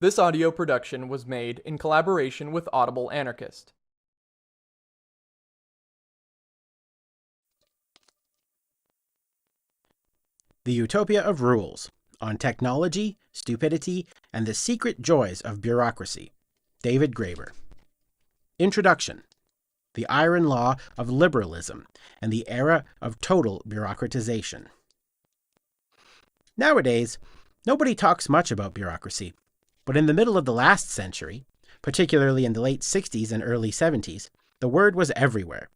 This audio production was made in collaboration with Audible Anarchist. The Utopia of Rules, on Technology, Stupidity, and the Secret Joys of Bureaucracy. David Graeber. Introduction. The Iron Law of Liberalism and the Era of Total Bureaucratization. Nowadays, nobody talks much about bureaucracy, but in the middle of the last century, particularly in the late 60s and early 70s, the word was everywhere.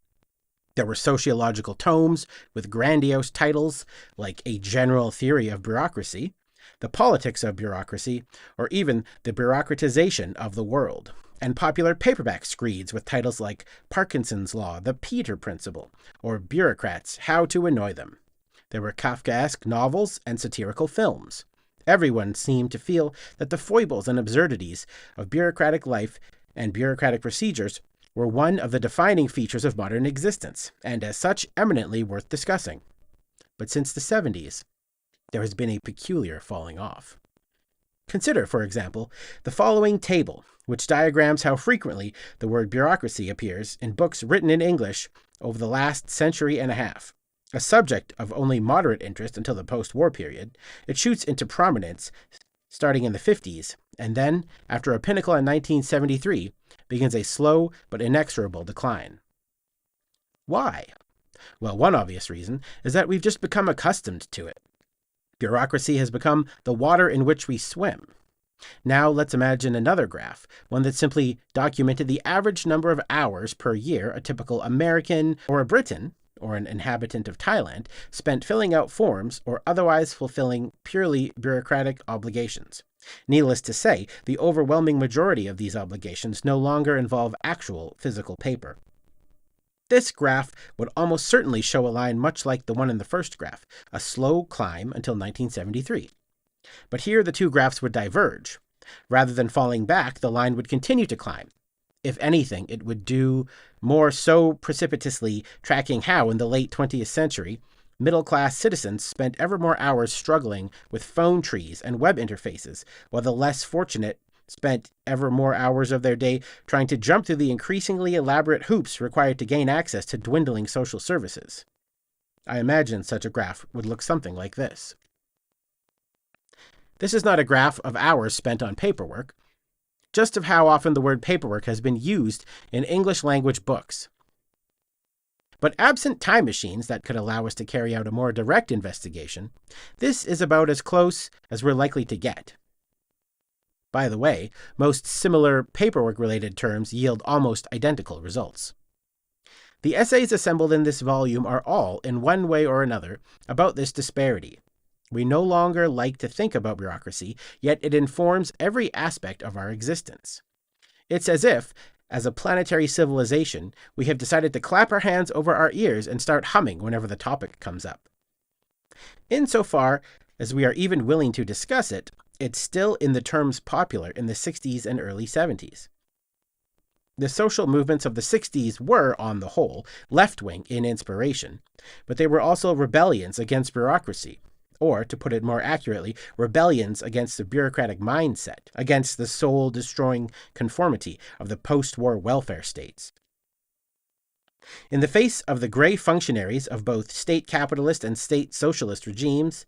There were sociological tomes with grandiose titles like A General Theory of Bureaucracy, The Politics of Bureaucracy, or even The Bureaucratization of the World, and popular paperback screeds with titles like Parkinson's Law, The Peter Principle, or Bureaucrats, How to Annoy Them. There were Kafkaesque novels and satirical films. Everyone seemed to feel that the foibles and absurdities of bureaucratic life and bureaucratic procedures were one of the defining features of modern existence, and as such eminently worth discussing. But since the 70s, there has been a peculiar falling off. Consider, for example, the following table, which diagrams how frequently the word bureaucracy appears in books written in English over the last century and a half. A subject of only moderate interest until the post-war period, it shoots into prominence starting in the 50s, and then, after a pinnacle in 1973, begins a slow but inexorable decline. Why? Well, one obvious reason is that we've just become accustomed to it. Bureaucracy has become the water in which we swim. Now let's imagine another graph, one that simply documented the average number of hours per year a typical American or a Briton, or an inhabitant of Thailand, spent filling out forms or otherwise fulfilling purely bureaucratic obligations. Needless to say, the overwhelming majority of these obligations no longer involve actual physical paper. This graph would almost certainly show a line much like the one in the first graph, a slow climb until 1973. But here the two graphs would diverge. Rather than falling back, the line would continue to climb. If anything, it would do more so precipitously, tracking how, in the late 20th century, middle-class citizens spent ever more hours struggling with phone trees and web interfaces, while the less fortunate spent ever more hours of their day trying to jump through the increasingly elaborate hoops required to gain access to dwindling social services. I imagine such a graph would look something like this. This is not a graph of hours spent on paperwork, just of how often the word paperwork has been used in English-language books. But absent time machines that could allow us to carry out a more direct investigation, this is about as close as we're likely to get. By the way, most similar paperwork-related terms yield almost identical results. The essays assembled in this volume are all, in one way or another, about this disparity. We no longer like to think about bureaucracy, yet it informs every aspect of our existence. It's as if, as a planetary civilization, we have decided to clap our hands over our ears and start humming whenever the topic comes up. Insofar as we are even willing to discuss it, it's still in the terms popular in the 60s and early 70s. The social movements of the 60s were, on the whole, left-wing in inspiration, but they were also rebellions against bureaucracy. Or, to put it more accurately, rebellions against the bureaucratic mindset, against the soul-destroying conformity of the post-war welfare states. In the face of the gray functionaries of both state capitalist and state socialist regimes,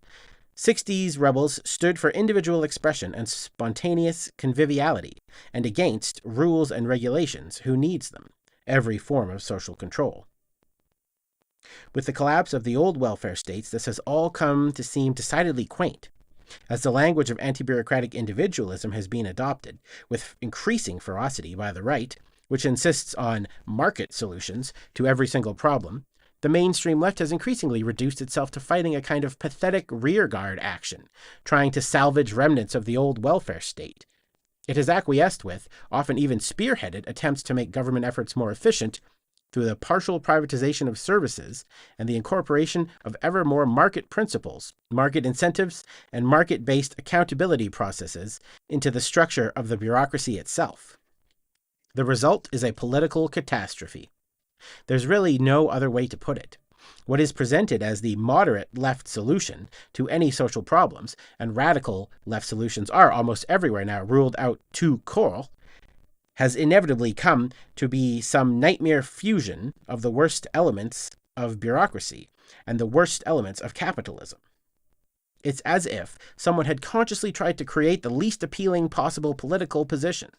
60s rebels stood for individual expression and spontaneous conviviality, and against rules and regulations, who needs them, every form of social control. With the collapse of the old welfare states, this has all come to seem decidedly quaint, as the language of anti-bureaucratic individualism has been adopted, with increasing ferocity by the right, which insists on market solutions to every single problem. The mainstream left has increasingly reduced itself to fighting a kind of pathetic rearguard action, trying to salvage remnants of the old welfare state. It has acquiesced with, often even spearheaded, attempts to make government efforts more efficient through the partial privatization of services and the incorporation of ever more market principles, market incentives, and market-based accountability processes into the structure of the bureaucracy itself. The result is a political catastrophe. There's really no other way to put it. what is presented as the moderate left solution to any social problems, and radical left solutions are almost everywhere now ruled out tout court, has inevitably come to be some nightmare fusion of the worst elements of bureaucracy and the worst elements of capitalism. It's as if someone had consciously tried to create the least appealing possible political position.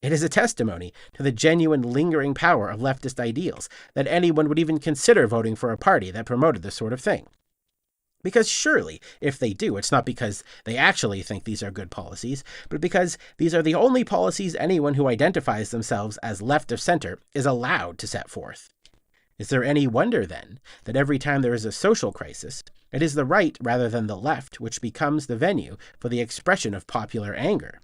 It is a testimony to the genuine lingering power of leftist ideals that anyone would even consider voting for a party that promoted this sort of thing. Because surely, if they do, it's not because they actually think these are good policies, but because these are the only policies anyone who identifies themselves as left of center is allowed to set forth. Is there any wonder, then, that every time there is a social crisis, it is the right rather than the left which becomes the venue for the expression of popular anger?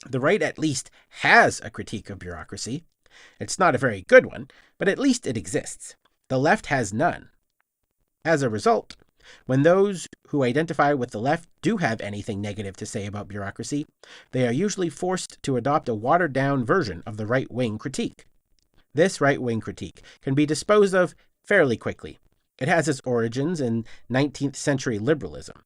The right at least has a critique of bureaucracy. It's not a very good one, but at least it exists. The left has none. As a result, when those who identify with the left do have anything negative to say about bureaucracy, they are usually forced to adopt a watered-down version of the right-wing critique. This right-wing critique can be disposed of fairly quickly. It has its origins in 19th century liberalism.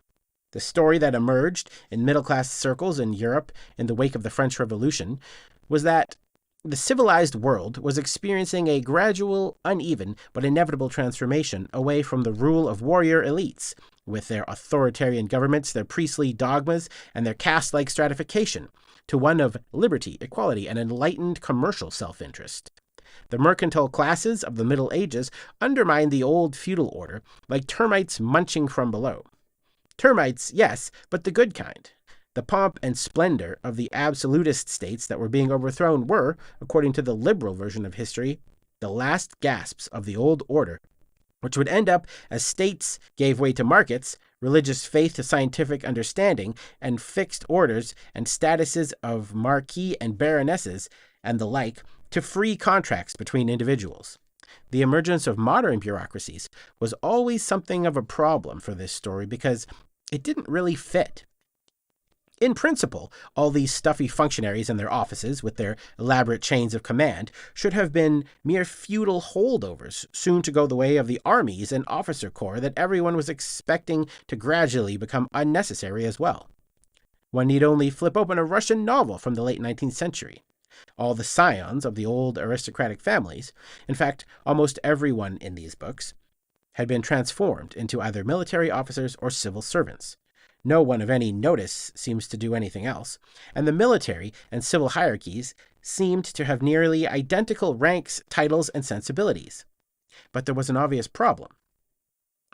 The story that emerged in middle-class circles in Europe in the wake of the French Revolution was that the civilized world was experiencing a gradual, uneven, but inevitable transformation away from the rule of warrior elites, with their authoritarian governments, their priestly dogmas, and their caste-like stratification, to one of liberty, equality, and enlightened commercial self-interest. The mercantile classes of the Middle Ages undermined the old feudal order like termites munching from below. Termites, yes, but the good kind. The pomp and splendor of the absolutist states that were being overthrown were, according to the liberal version of history, the last gasps of the old order, which would end up as states gave way to markets, religious faith to scientific understanding, and fixed orders and statuses of marquis and baronesses and the like to free contracts between individuals. The emergence of modern bureaucracies was always something of a problem for this story because it didn't really fit. In principle, all these stuffy functionaries in their offices with their elaborate chains of command should have been mere feudal holdovers, soon to go the way of the armies and officer corps that everyone was expecting to gradually become unnecessary as well. One need only flip open a Russian novel from the late 19th century. All the scions of the old aristocratic families, in fact, almost everyone in these books, had been transformed into either military officers or civil servants. No one of any notice seems to do anything else, and the military and civil hierarchies seemed to have nearly identical ranks, titles, and sensibilities. But there was an obvious problem.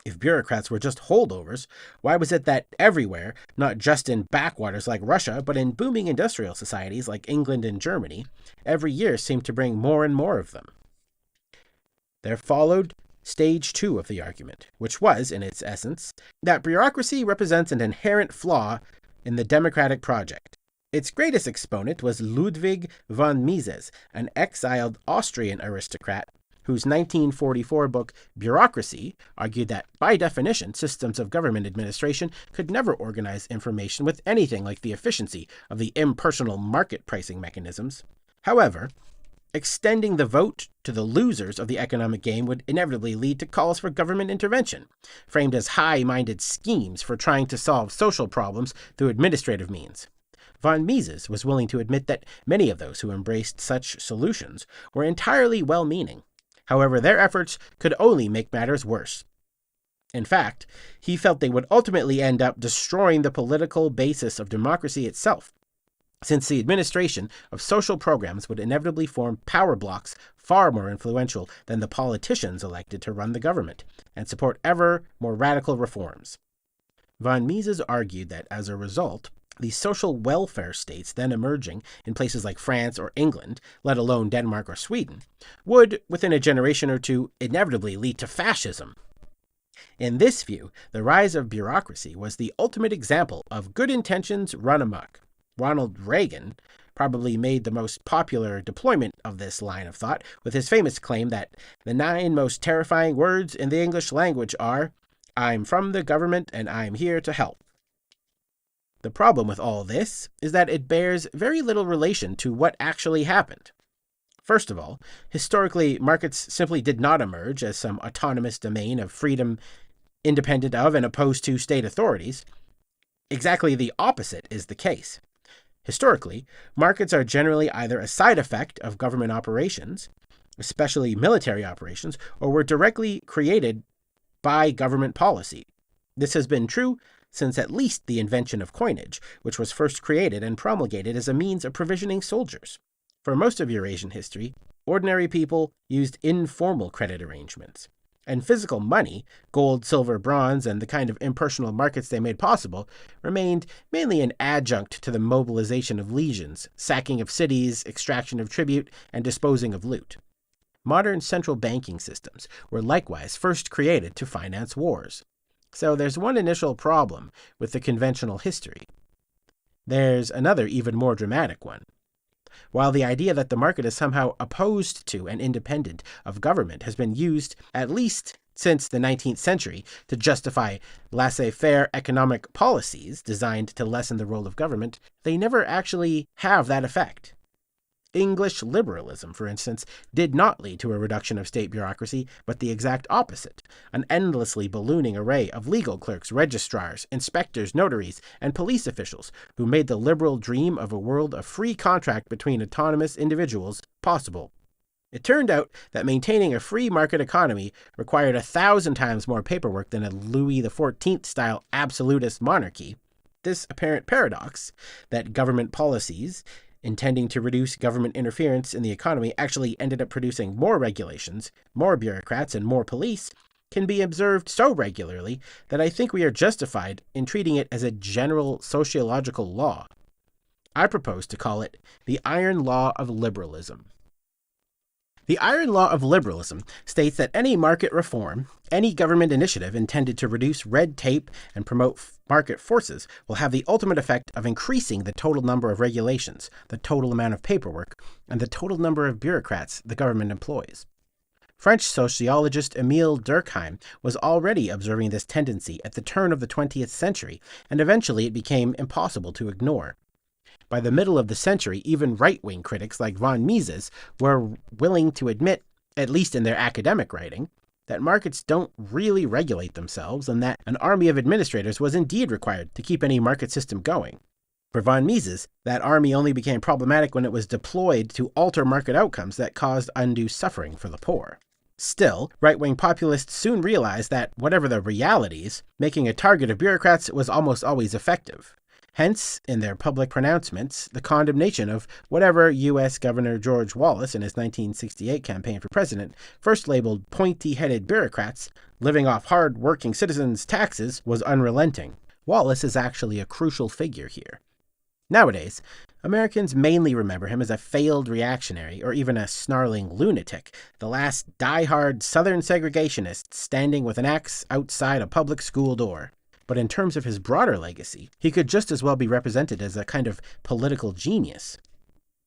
If bureaucrats were just holdovers, why was it that everywhere, not just in backwaters like Russia, but in booming industrial societies like England and Germany, every year seemed to bring more and more of them? There followed Stage 2 of the argument, which was, in its essence, that bureaucracy represents an inherent flaw in the democratic project. Its greatest exponent was Ludwig von Mises, an exiled Austrian aristocrat whose 1944 book Bureaucracy argued that, by definition, systems of government administration could never organize information with anything like the efficiency of the impersonal market pricing mechanisms. However, extending the vote to the losers of the economic game would inevitably lead to calls for government intervention, framed as high-minded schemes for trying to solve social problems through administrative means. Von Mises was willing to admit that many of those who embraced such solutions were entirely well-meaning. However, their efforts could only make matters worse. In fact, he felt they would ultimately end up destroying the political basis of democracy itself, since the administration of social programs would inevitably form power blocks far more influential than the politicians elected to run the government, and support ever more radical reforms. Von Mises argued that, as a result, the social welfare states then emerging in places like France or England, let alone Denmark or Sweden, would, within a generation or two, inevitably lead to fascism. In this view, the rise of bureaucracy was the ultimate example of good intentions run amok. Ronald Reagan probably made the most popular deployment of this line of thought with his famous claim that the 9 most terrifying words in the English language are, "I'm from the government and I'm here to help." The problem with all this is that it bears very little relation to what actually happened. First of all, historically, markets simply did not emerge as some autonomous domain of freedom independent of and opposed to state authorities. Exactly the opposite is the case. Historically, markets are generally either a side effect of government operations, especially military operations, or were directly created by government policy. This has been true since at least the invention of coinage, which was first created and promulgated as a means of provisioning soldiers. For most of Eurasian history, ordinary people used informal credit arrangements. And physical money, gold, silver, bronze, and the kind of impersonal markets they made possible, remained mainly an adjunct to the mobilization of legions, sacking of cities, extraction of tribute, and disposing of loot. Modern central banking systems were likewise first created to finance wars. So there's one initial problem with the conventional history. There's another even more dramatic one. While the idea that the market is somehow opposed to and independent of government has been used, at least since the 19th century, to justify laissez-faire economic policies designed to lessen the role of government, they never actually have that effect. English liberalism, for instance, did not lead to a reduction of state bureaucracy, but the exact opposite, an endlessly ballooning array of legal clerks, registrars, inspectors, notaries, and police officials who made the liberal dream of a world of free contract between autonomous individuals possible. It turned out that maintaining a free market economy required 1,000 times more paperwork than a Louis XIV-style absolutist monarchy. This apparent paradox, that government policies intending to reduce government interference in the economy actually ended up producing more regulations, more bureaucrats, and more police, can be observed so regularly that I think we are justified in treating it as a general sociological law. I propose to call it the iron law of liberalism. The iron law of liberalism states that any market reform, any government initiative intended to reduce red tape and promote market forces will have the ultimate effect of increasing the total number of regulations, the total amount of paperwork, and the total number of bureaucrats the government employs. French sociologist Émile Durkheim was already observing this tendency at the turn of the 20th century, and eventually it became impossible to ignore. By the middle of the century, even right-wing critics like von Mises were willing to admit, at least in their academic writing, that markets don't really regulate themselves and that an army of administrators was indeed required to keep any market system going. For von Mises, that army only became problematic when it was deployed to alter market outcomes that caused undue suffering for the poor. Still, right-wing populists soon realized that, whatever the realities, making a target of bureaucrats was almost always effective. Hence, in their public pronouncements, the condemnation of whatever U.S. Governor George Wallace in his 1968 campaign for president first labeled pointy-headed bureaucrats living off hard-working citizens' taxes was unrelenting. Wallace is actually a crucial figure here. Nowadays, Americans mainly remember him as a failed reactionary or even a snarling lunatic, the last die-hard Southern segregationist standing with an axe outside a public school door. But in terms of his broader legacy, he could just as well be represented as a kind of political genius.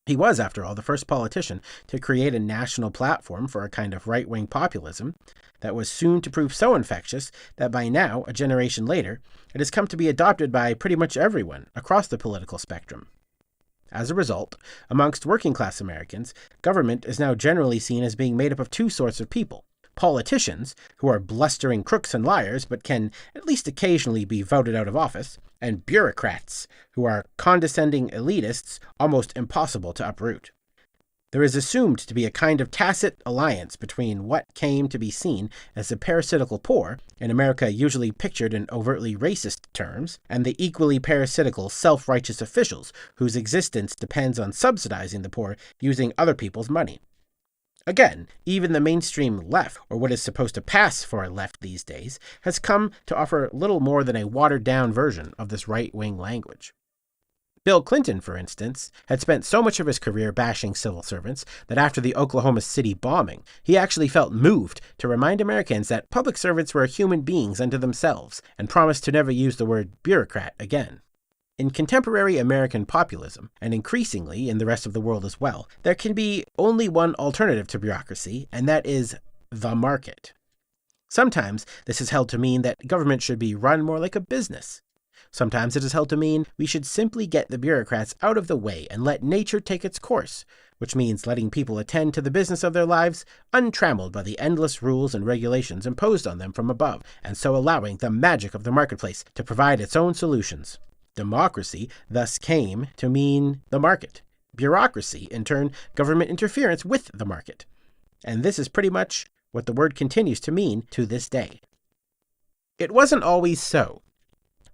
He was, after all, the first politician to create a national platform for a kind of right-wing populism that was soon to prove so infectious that by now, a generation later, it has come to be adopted by pretty much everyone across the political spectrum. As a result, amongst working-class Americans, government is now generally seen as being made up of two sorts of people. Politicians, who are blustering crooks and liars but can at least occasionally be voted out of office, and bureaucrats, who are condescending elitists almost impossible to uproot. There is assumed to be a kind of tacit alliance between what came to be seen as the parasitical poor, in America usually pictured in overtly racist terms, and the equally parasitical self-righteous officials whose existence depends on subsidizing the poor using other people's money. Again, even the mainstream left, or what is supposed to pass for a left these days, has come to offer little more than a watered-down version of this right-wing language. Bill Clinton, for instance, had spent so much of his career bashing civil servants that after the Oklahoma City bombing, he actually felt moved to remind Americans that public servants were human beings unto themselves, and promised to never use the word bureaucrat again. In contemporary American populism, and increasingly in the rest of the world as well, there can be only one alternative to bureaucracy, and that is the market. Sometimes this is held to mean that government should be run more like a business. Sometimes it is held to mean we should simply get the bureaucrats out of the way and let nature take its course, which means letting people attend to the business of their lives untrammeled by the endless rules and regulations imposed on them from above, and so allowing the magic of the marketplace to provide its own solutions. Democracy thus came to mean the market. Bureaucracy, in turn, government interference with the market. And this is pretty much what the word continues to mean to this day. It wasn't always so.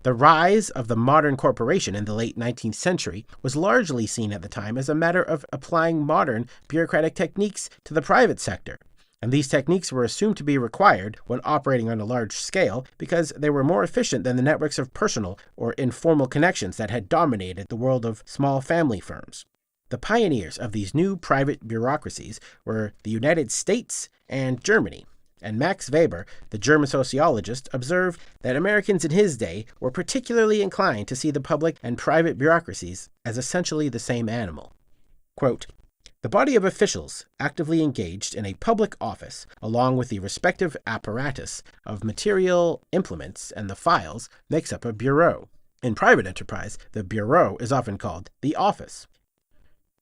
The rise of the modern corporation in the late 19th century was largely seen at the time as a matter of applying modern bureaucratic techniques to the private sector, and these techniques were assumed to be required when operating on a large scale because they were more efficient than the networks of personal or informal connections that had dominated the world of small family firms. The pioneers of these new private bureaucracies were the United States and Germany, and Max Weber, the German sociologist, observed that Americans in his day were particularly inclined to see the public and private bureaucracies as essentially the same animal. Quote, "The body of officials actively engaged in a public office, along with the respective apparatus of material implements and the files, makes up a bureau. In private enterprise, the bureau is often called the office.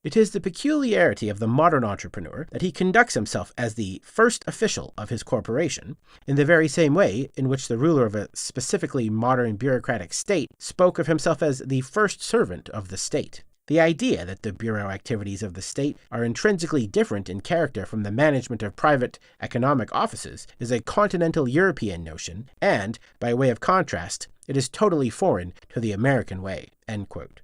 It is the peculiarity of the modern entrepreneur that he conducts himself as the first official of his corporation, in the very same way in which the ruler of a specifically modern bureaucratic state spoke of himself as the first servant of the state. The idea that the bureau activities of the state are intrinsically different in character from the management of private economic offices is a continental European notion, and, by way of contrast, it is totally foreign to the American way." End quote.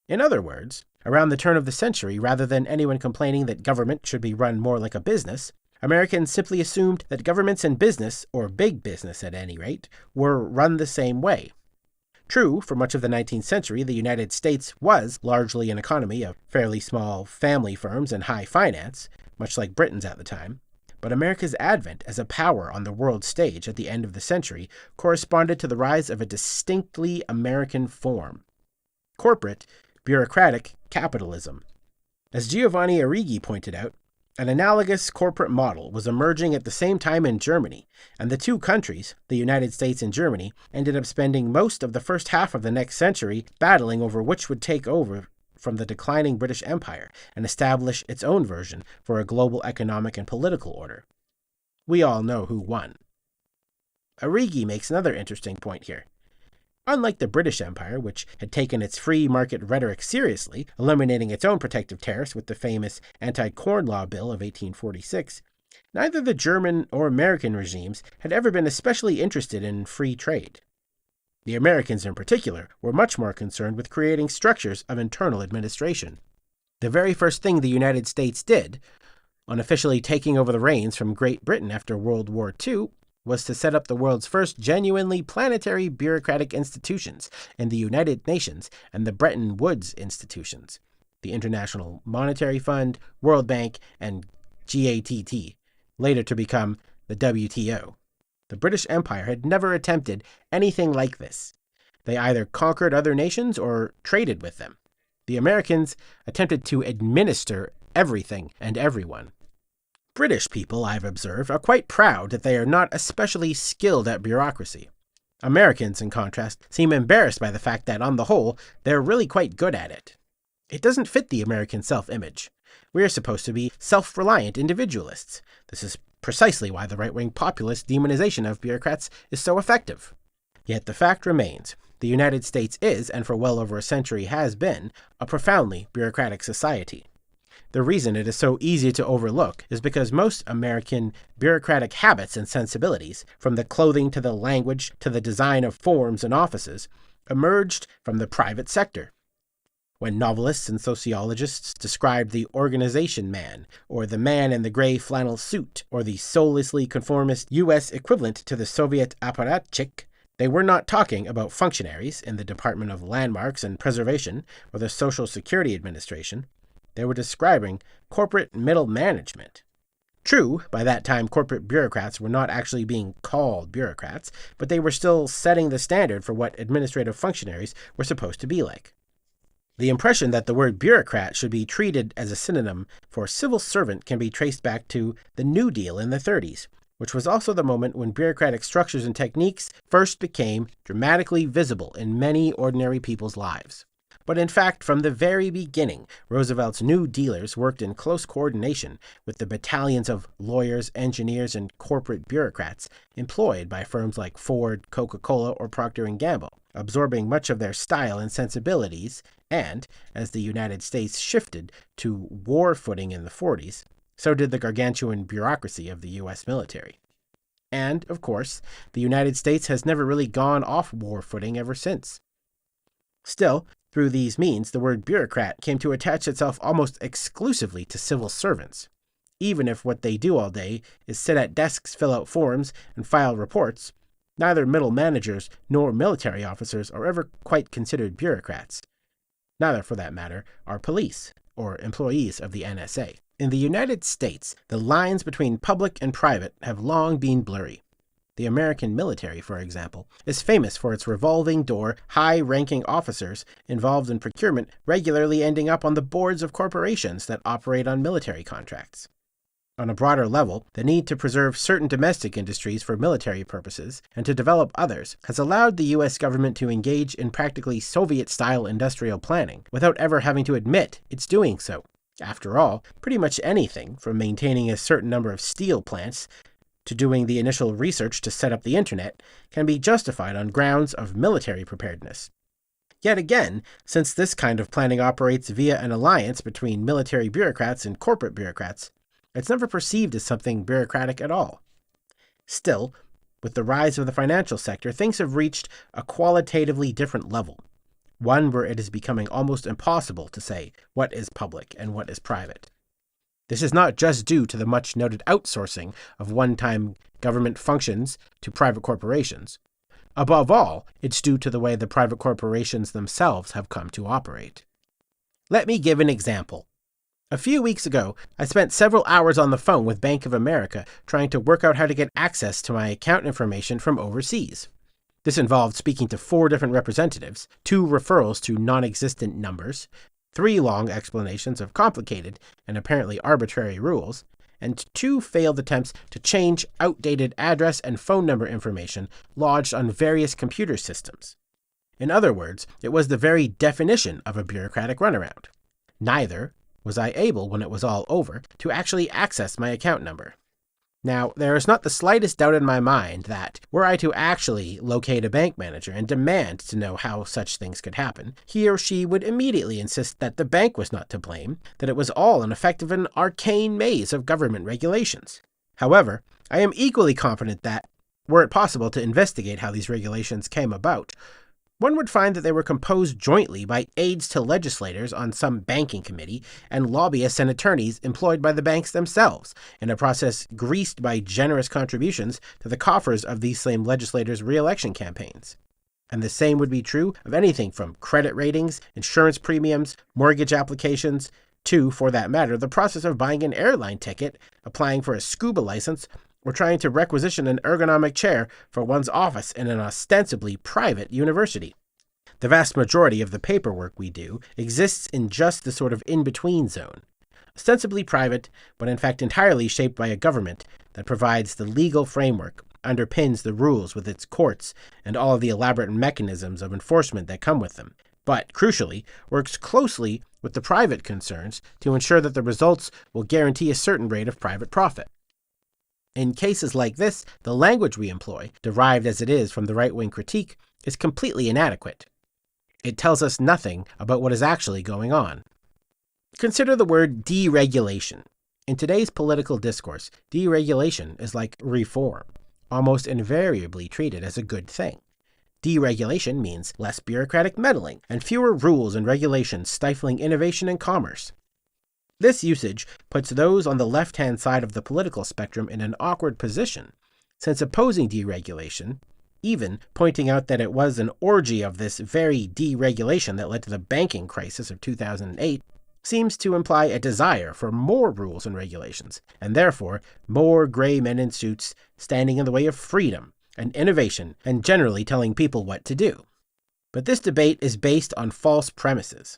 In other words, around the turn of the century, rather than anyone complaining that government should be run more like a business, Americans simply assumed that governments and business, or big business at any rate, were run the same way. True, for much of the 19th century, the United States was largely an economy of fairly small family firms and high finance, much like Britain's at the time, but America's advent as a power on the world stage at the end of the century corresponded to the rise of a distinctly American form: corporate, bureaucratic capitalism. As Giovanni Arrighi pointed out, an analogous corporate model was emerging at the same time in Germany, and the two countries, the United States and Germany, ended up spending most of the first half of the next century battling over which would take over from the declining British Empire and establish its own version for a global economic and political order. We all know who won. Arrighi makes another interesting point here. Unlike the British Empire, which had taken its free market rhetoric seriously, eliminating its own protective tariffs with the famous Anti-Corn Law Bill of 1846, neither the German or American regimes had ever been especially interested in free trade. The Americans in particular were much more concerned with creating structures of internal administration. The very first thing the United States did, on officially taking over the reins from Great Britain after World War II, was to set up the world's first genuinely planetary bureaucratic institutions in the United Nations and the Bretton Woods institutions, the International Monetary Fund, World Bank, and GATT, later to become the WTO. The British Empire had never attempted anything like this. They either conquered other nations or traded with them. The Americans attempted to administer everything and everyone. British people, I've observed, are quite proud that they are not especially skilled at bureaucracy. Americans, in contrast, seem embarrassed by the fact that, on the whole, they're really quite good at it. It doesn't fit the American self-image. We're supposed to be self-reliant individualists. This is precisely why the right-wing populist demonization of bureaucrats is so effective. Yet the fact remains, the United States is, and for well over a century has been, a profoundly bureaucratic society. The reason it is so easy to overlook is because most American bureaucratic habits and sensibilities, from the clothing to the language to the design of forms and offices, emerged from the private sector. When novelists and sociologists described the organization man, or the man in the gray flannel suit, or the soullessly conformist U.S. equivalent to the Soviet apparatchik, they were not talking about functionaries in the Department of Landmarks and Preservation or the Social Security Administration. They were describing corporate middle management. True, by that time corporate bureaucrats were not actually being called bureaucrats, but they were still setting the standard for what administrative functionaries were supposed to be like. The impression that the word bureaucrat should be treated as a synonym for civil servant can be traced back to the New Deal in the 30s, which was also the moment when bureaucratic structures and techniques first became dramatically visible in many ordinary people's lives. But in fact, from the very beginning, Roosevelt's New Dealers worked in close coordination with the battalions of lawyers, engineers, and corporate bureaucrats employed by firms like Ford, Coca-Cola, or Procter & Gamble, absorbing much of their style and sensibilities, and, as the United States shifted to war footing in the 40s, so did the gargantuan bureaucracy of the U.S. military. And, of course, the United States has never really gone off war footing ever since. Still, through these means, the word bureaucrat came to attach itself almost exclusively to civil servants. Even if what they do all day is sit at desks, fill out forms, and file reports, neither middle managers nor military officers are ever quite considered bureaucrats. Neither, for that matter, are police, or employees of the NSA. In the United States, the lines between public and private have long been blurry. The American military, for example, is famous for its revolving-door, high-ranking officers involved in procurement regularly ending up on the boards of corporations that operate on military contracts. On a broader level, the need to preserve certain domestic industries for military purposes and to develop others has allowed the U.S. government to engage in practically Soviet-style industrial planning without ever having to admit it's doing so. After all, pretty much anything, from maintaining a certain number of steel plants to doing the initial research to set up the internet, can be justified on grounds of military preparedness. Yet again, since this kind of planning operates via an alliance between military bureaucrats and corporate bureaucrats, it's never perceived as something bureaucratic at all. Still, with the rise of the financial sector, things have reached a qualitatively different level, one where it is becoming almost impossible to say what is public and what is private. This is not just due to the much-noted outsourcing of one-time government functions to private corporations. Above all, it's due to the way the private corporations themselves have come to operate. Let me give an example. A few weeks ago, I spent several hours on the phone with Bank of America trying to work out how to get access to my account information from overseas. This involved speaking to 4 different representatives, 2 referrals to non-existent numbers, 3 long explanations of complicated and apparently arbitrary rules, and 2 failed attempts to change outdated address and phone number information lodged on various computer systems. In other words, it was the very definition of a bureaucratic runaround. Neither was I able, when it was all over, to actually access my account number. Now, there is not the slightest doubt in my mind that, were I to actually locate a bank manager and demand to know how such things could happen, he or she would immediately insist that the bank was not to blame, that it was all an effect of an arcane maze of government regulations. However, I am equally confident that, were it possible to investigate how these regulations came about, one would find that they were composed jointly by aides to legislators on some banking committee and lobbyists and attorneys employed by the banks themselves, in a process greased by generous contributions to the coffers of these same legislators' re-election campaigns. And the same would be true of anything from credit ratings, insurance premiums, mortgage applications, to, for that matter, the process of buying an airline ticket, applying for a scuba license, or trying to requisition an ergonomic chair for one's office in an ostensibly private university. The vast majority of the paperwork we do exists in just the sort of in-between zone, ostensibly private, but in fact entirely shaped by a government that provides the legal framework, underpins the rules with its courts, and all of the elaborate mechanisms of enforcement that come with them, but, crucially, works closely with the private concerns to ensure that the results will guarantee a certain rate of private profit. In cases like this, the language we employ, derived as it is from the right-wing critique, is completely inadequate. It tells us nothing about what is actually going on. Consider the word deregulation. In today's political discourse, deregulation is like reform, almost invariably treated as a good thing. Deregulation means less bureaucratic meddling and fewer rules and regulations stifling innovation and commerce. This usage puts those on the left-hand side of the political spectrum in an awkward position, since opposing deregulation, even pointing out that it was an orgy of this very deregulation that led to the banking crisis of 2008, seems to imply a desire for more rules and regulations, and therefore more gray men in suits standing in the way of freedom and innovation and generally telling people what to do. But this debate is based on false premises.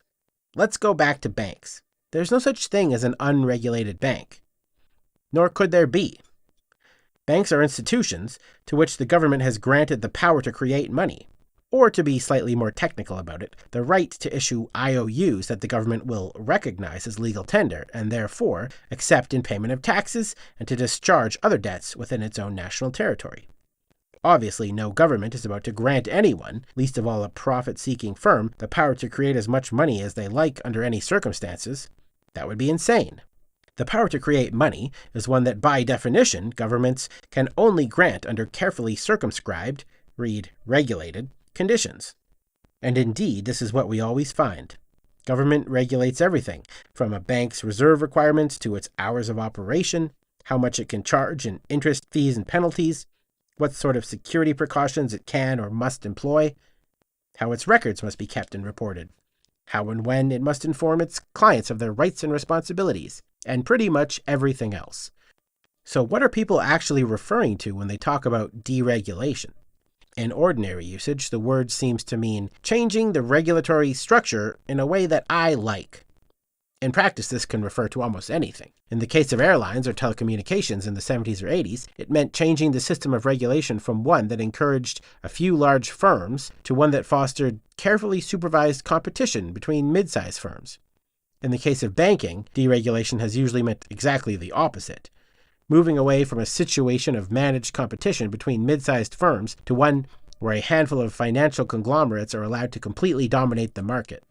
Let's go back to banks. There's no such thing as an unregulated bank. Nor could there be. Banks are institutions to which the government has granted the power to create money, or to be slightly more technical about it, the right to issue IOUs that the government will recognize as legal tender and therefore accept in payment of taxes and to discharge other debts within its own national territory. Obviously, no government is about to grant anyone, least of all a profit-seeking firm, the power to create as much money as they like under any circumstances. That would be insane. The power to create money is one that, by definition, governments can only grant under carefully circumscribed, read regulated, conditions. And indeed, this is what we always find. Government regulates everything, from a bank's reserve requirements to its hours of operation, how much it can charge in interest, fees, and penalties, what sort of security precautions it can or must employ, how its records must be kept and reported, how and when it must inform its clients of their rights and responsibilities, and pretty much everything else. So what are people actually referring to when they talk about deregulation? In ordinary usage, the word seems to mean changing the regulatory structure in a way that I like. In practice, this can refer to almost anything. In the case of airlines or telecommunications in the 70s or 80s, it meant changing the system of regulation from one that encouraged a few large firms to one that fostered carefully supervised competition between mid-sized firms. In the case of banking, deregulation has usually meant exactly the opposite, moving away from a situation of managed competition between mid-sized firms to one where a handful of financial conglomerates are allowed to completely dominate the market.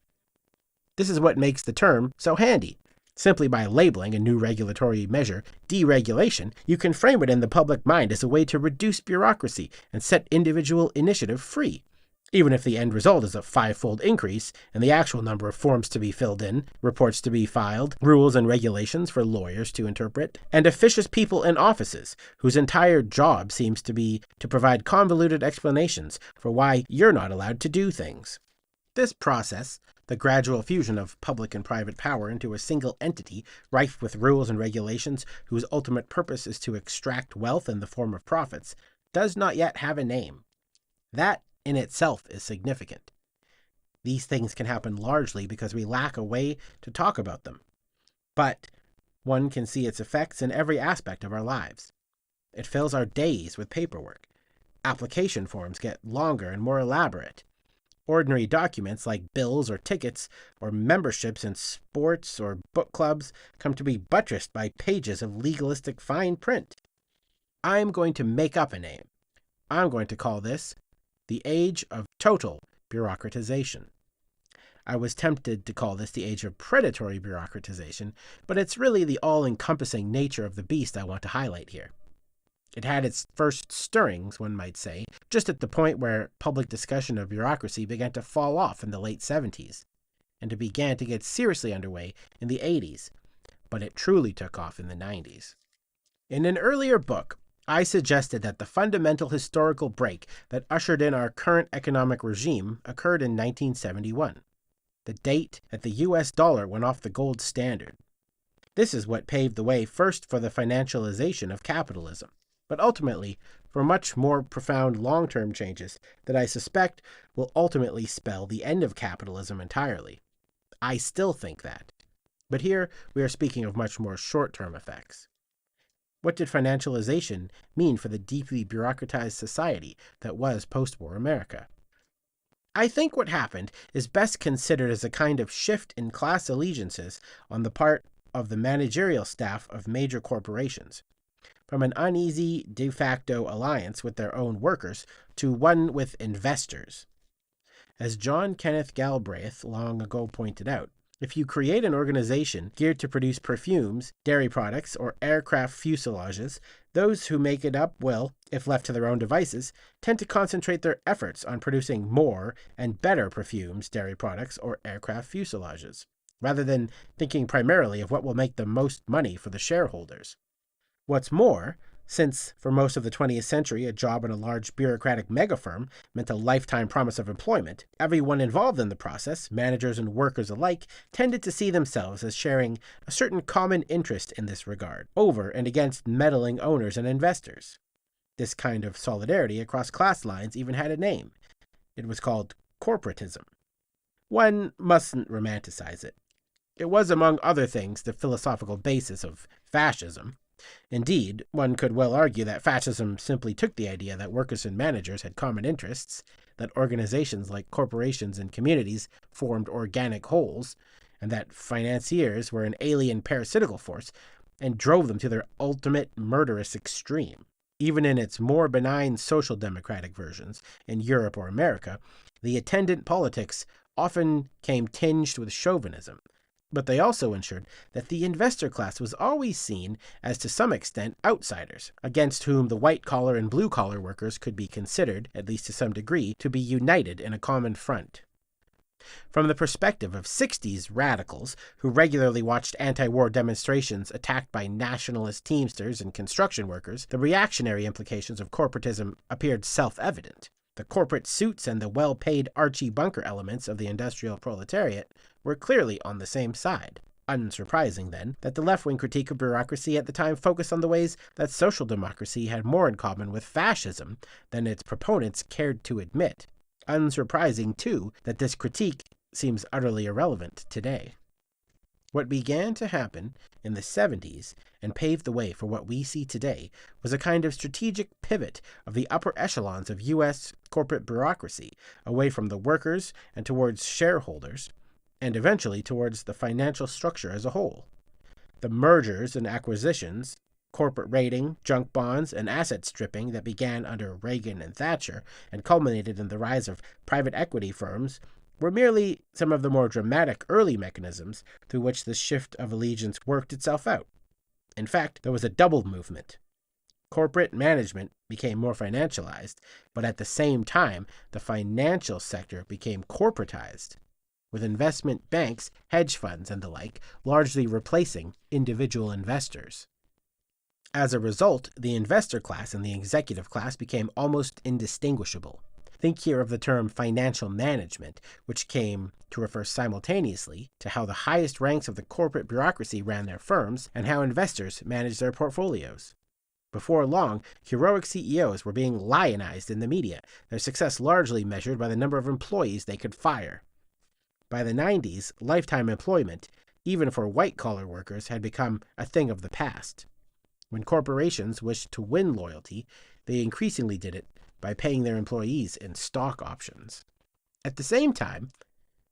This is what makes the term so handy. Simply by labeling a new regulatory measure deregulation, you can frame it in the public mind as a way to reduce bureaucracy and set individual initiative free, even if the end result is a five-fold increase in the actual number of forms to be filled in, reports to be filed, rules and regulations for lawyers to interpret, and officious people in offices whose entire job seems to be to provide convoluted explanations for why you're not allowed to do things. This process, the gradual fusion of public and private power into a single entity rife with rules and regulations whose ultimate purpose is to extract wealth in the form of profits, does not yet have a name. That in itself is significant. These things can happen largely because we lack a way to talk about them. But one can see its effects in every aspect of our lives. It fills our days with paperwork. Application forms get longer and more elaborate. Ordinary documents like bills or tickets or memberships in sports or book clubs come to be buttressed by pages of legalistic fine print. I'm going to make up a name. I'm going to call this the age of total bureaucratization. I was tempted to call this the age of predatory bureaucratization, but it's really the all-encompassing nature of the beast I want to highlight here. It had its first stirrings, one might say, just at the point where public discussion of bureaucracy began to fall off in the late 70s, and it began to get seriously underway in the 80s, but it truly took off in the 90s. In an earlier book, I suggested that the fundamental historical break that ushered in our current economic regime occurred in 1971, the date that the US dollar went off the gold standard. This is what paved the way first for the financialization of capitalism, but ultimately for much more profound long-term changes that I suspect will ultimately spell the end of capitalism entirely. I still think that. But here we are speaking of much more short-term effects. What did financialization mean for the deeply bureaucratized society that was post-war America? I think what happened is best considered as a kind of shift in class allegiances on the part of the managerial staff of major corporations, from an uneasy de facto alliance with their own workers to one with investors. As John Kenneth Galbraith long ago pointed out, if you create an organization geared to produce perfumes, dairy products, or aircraft fuselages, those who make it up will, if left to their own devices, tend to concentrate their efforts on producing more and better perfumes, dairy products, or aircraft fuselages, rather than thinking primarily of what will make the most money for the shareholders. What's more, since for most of the 20th century a job in a large bureaucratic megafirm meant a lifetime promise of employment, everyone involved in the process, managers and workers alike, tended to see themselves as sharing a certain common interest in this regard, over and against meddling owners and investors. This kind of solidarity across class lines even had a name. It was called corporatism. One mustn't romanticize it. It was, among other things, the philosophical basis of fascism. Indeed, one could well argue that fascism simply took the idea that workers and managers had common interests, that organizations like corporations and communities formed organic wholes, and that financiers were an alien parasitical force, and drove them to their ultimate murderous extreme. Even in its more benign social democratic versions, in Europe or America, the attendant politics often came tinged with chauvinism, but they also ensured that the investor class was always seen as to some extent outsiders, against whom the white-collar and blue-collar workers could be considered, at least to some degree, to be united in a common front. From the perspective of 60s radicals who regularly watched anti-war demonstrations attacked by nationalist teamsters and construction workers, the reactionary implications of corporatism appeared self-evident. The corporate suits and the well-paid Archie Bunker elements of the industrial proletariat were clearly on the same side. Unsurprising, then, that the left-wing critique of bureaucracy at the time focused on the ways that social democracy had more in common with fascism than its proponents cared to admit. Unsurprising, too, that this critique seems utterly irrelevant today. What began to happen in the 70s and paved the way for what we see today was a kind of strategic pivot of the upper echelons of U.S. corporate bureaucracy away from the workers and towards shareholders, and eventually towards the financial structure as a whole. The mergers and acquisitions, corporate raiding, junk bonds, and asset stripping that began under Reagan and Thatcher and culminated in the rise of private equity firms were merely some of the more dramatic early mechanisms through which this shift of allegiance worked itself out. In fact, there was a double movement. Corporate management became more financialized, but at the same time, the financial sector became corporatized, with investment banks, hedge funds, and the like largely replacing individual investors. As a result, the investor class and the executive class became almost indistinguishable. Think here of the term financial management, which came to refer simultaneously to how the highest ranks of the corporate bureaucracy ran their firms and how investors managed their portfolios. Before long, heroic CEOs were being lionized in the media, their success largely measured by the number of employees they could fire. By the 90s, lifetime employment, even for white-collar workers, had become a thing of the past. When corporations wished to win loyalty, they increasingly did it by paying their employees in stock options. At the same time,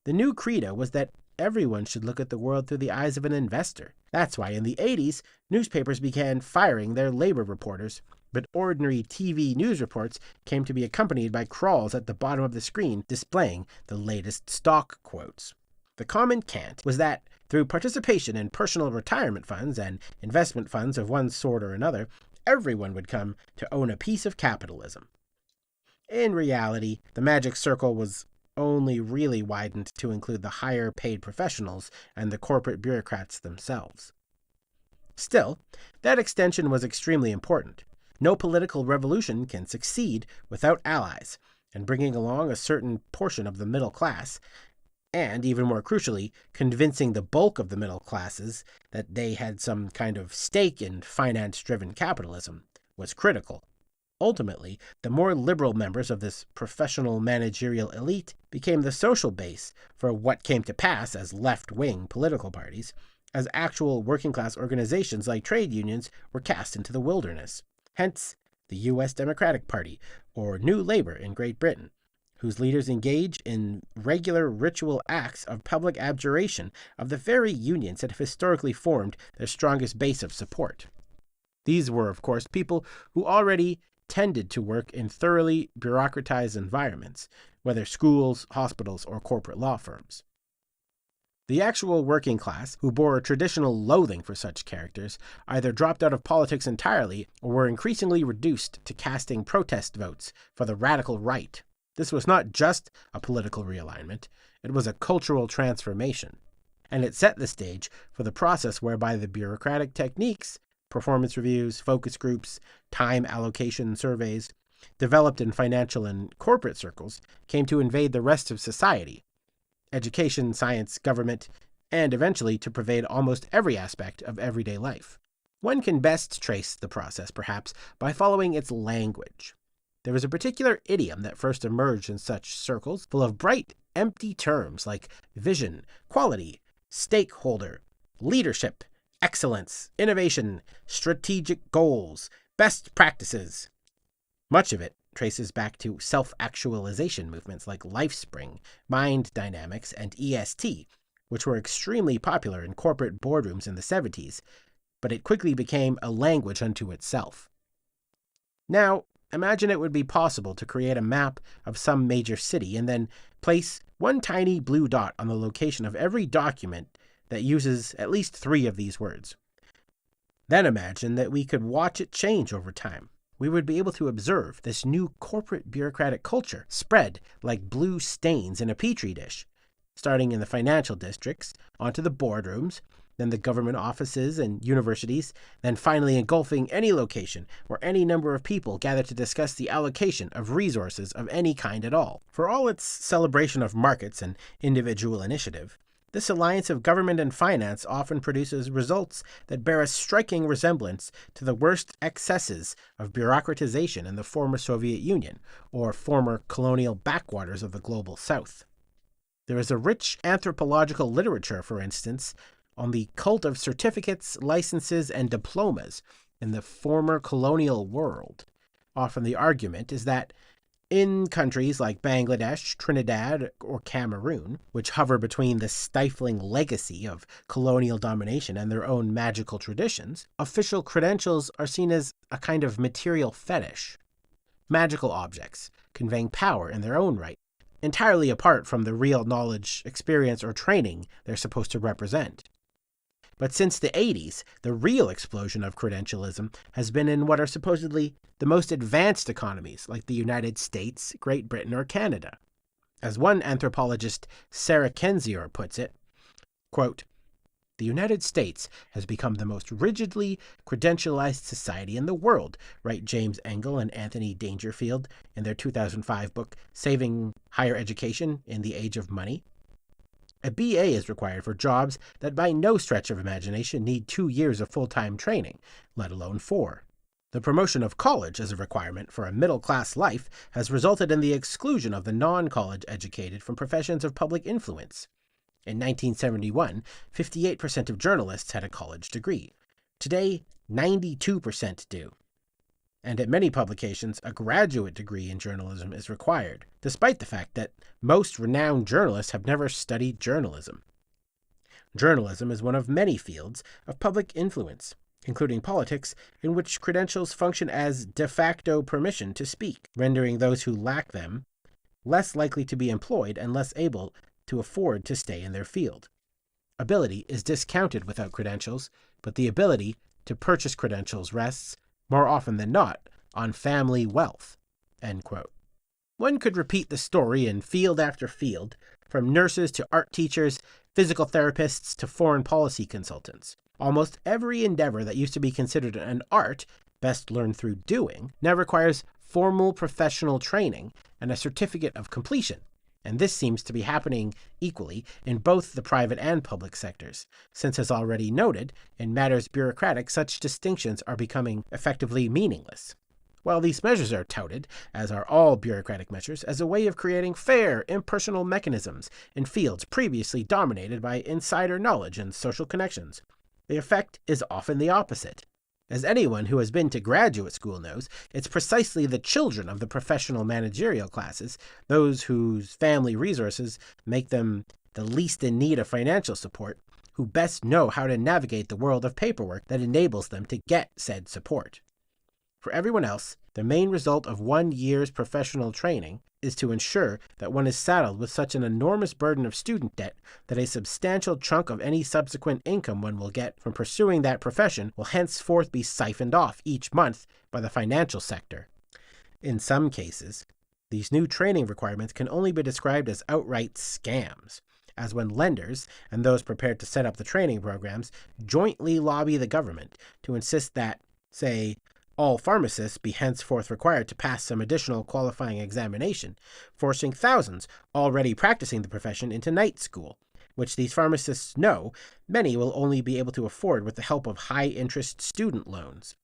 the new credo was that everyone should look at the world through the eyes of an investor. That's why in the 80s, newspapers began firing their labor reporters, but ordinary TV news reports came to be accompanied by crawls at the bottom of the screen displaying the latest stock quotes. The common cant was that through participation in personal retirement funds and investment funds of one sort or another, everyone would come to own a piece of capitalism. In reality, the magic circle was only really widened to include the higher paid professionals and the corporate bureaucrats themselves. Still, that extension was extremely important. No political revolution can succeed without allies, and bringing along a certain portion of the middle class, and, even more crucially, convincing the bulk of the middle classes that they had some kind of stake in finance-driven capitalism, was critical. Ultimately, the more liberal members of this professional managerial elite became the social base for what came to pass as left-wing political parties, as actual working-class organizations like trade unions were cast into the wilderness. Hence, the U.S. Democratic Party, or New Labour in Great Britain, whose leaders engage in regular ritual acts of public abjuration of the very unions that have historically formed their strongest base of support. These were, of course, people who already tended to work in thoroughly bureaucratized environments, whether schools, hospitals, or corporate law firms. The actual working class, who bore a traditional loathing for such characters, either dropped out of politics entirely or were increasingly reduced to casting protest votes for the radical right. This was not just a political realignment, it was a cultural transformation, and it set the stage for the process whereby the bureaucratic techniques, performance reviews, focus groups, time allocation surveys, developed in financial and corporate circles, came to invade the rest of society, education, science, government, and eventually to pervade almost every aspect of everyday life. One can best trace the process, perhaps, by following its language. There was a particular idiom that first emerged in such circles, full of bright, empty terms like vision, quality, stakeholder, leadership, excellence, innovation, strategic goals, best practices. Much of it traces back to self-actualization movements like LifeSpring, Mind Dynamics, and EST, which were extremely popular in corporate boardrooms in the 70s, but it quickly became a language unto itself. Now, imagine it would be possible to create a map of some major city and then place one tiny blue dot on the location of every document that uses at least 3 of these words. Then imagine that we could watch it change over time. We would be able to observe this new corporate bureaucratic culture spread like blue stains in a petri dish, starting in the financial districts, onto the boardrooms, then the government offices and universities, then finally engulfing any location where any number of people gather to discuss the allocation of resources of any kind at all. For all its celebration of markets and individual initiative, this alliance of government and finance often produces results that bear a striking resemblance to the worst excesses of bureaucratization in the former Soviet Union, or former colonial backwaters of the global South. There is a rich anthropological literature, for instance, on the cult of certificates, licenses, and diplomas in the former colonial world. Often the argument is that in countries like Bangladesh, Trinidad, or Cameroon, which hover between the stifling legacy of colonial domination and their own magical traditions, official credentials are seen as a kind of material fetish, magical objects conveying power in their own right, entirely apart from the real knowledge, experience, or training they're supposed to represent. But since the 80s, the real explosion of credentialism has been in what are supposedly the most advanced economies, like the United States, Great Britain, or Canada. As one anthropologist, Sarah Kendzior, puts it, quote, "The United States has become the most rigidly credentialized society in the world," write James Engel and Anthony Dangerfield in their 2005 book, Saving Higher Education in the Age of Money. A BA is required for jobs that by no stretch of imagination need 2 years of full-time training, let alone 4. The promotion of college as a requirement for a middle-class life has resulted in the exclusion of the non-college educated from professions of public influence. In 1971, 58% of journalists had a college degree. Today, 92% do. And at many publications, a graduate degree in journalism is required, despite the fact that most renowned journalists have never studied journalism. Journalism is one of many fields of public influence, including politics, in which credentials function as de facto permission to speak, rendering those who lack them less likely to be employed and less able to afford to stay in their field. Ability is discounted without credentials, but the ability to purchase credentials rests, more often than not, on family wealth." End quote. One could repeat the story in field after field, from nurses to art teachers, physical therapists to foreign policy consultants. Almost every endeavor that used to be considered an art, best learned through doing, now requires formal professional training and a certificate of completion. And this seems to be happening equally in both the private and public sectors, since, as already noted, in matters bureaucratic, such distinctions are becoming effectively meaningless. While these measures are touted, as are all bureaucratic measures, as a way of creating fair, impersonal mechanisms in fields previously dominated by insider knowledge and social connections, the effect is often the opposite. As anyone who has been to graduate school knows, it's precisely the children of the professional managerial classes, those whose family resources make them the least in need of financial support, who best know how to navigate the world of paperwork that enables them to get said support. For everyone else, the main result of 1 year's professional training is to ensure that one is saddled with such an enormous burden of student debt that a substantial chunk of any subsequent income one will get from pursuing that profession will henceforth be siphoned off each month by the financial sector. In some cases, these new training requirements can only be described as outright scams, as when lenders and those prepared to set up the training programs jointly lobby the government to insist that, say, all pharmacists be henceforth required to pass some additional qualifying examination, forcing thousands already practicing the profession into night school, which these pharmacists know many will only be able to afford with the help of high-interest student loans.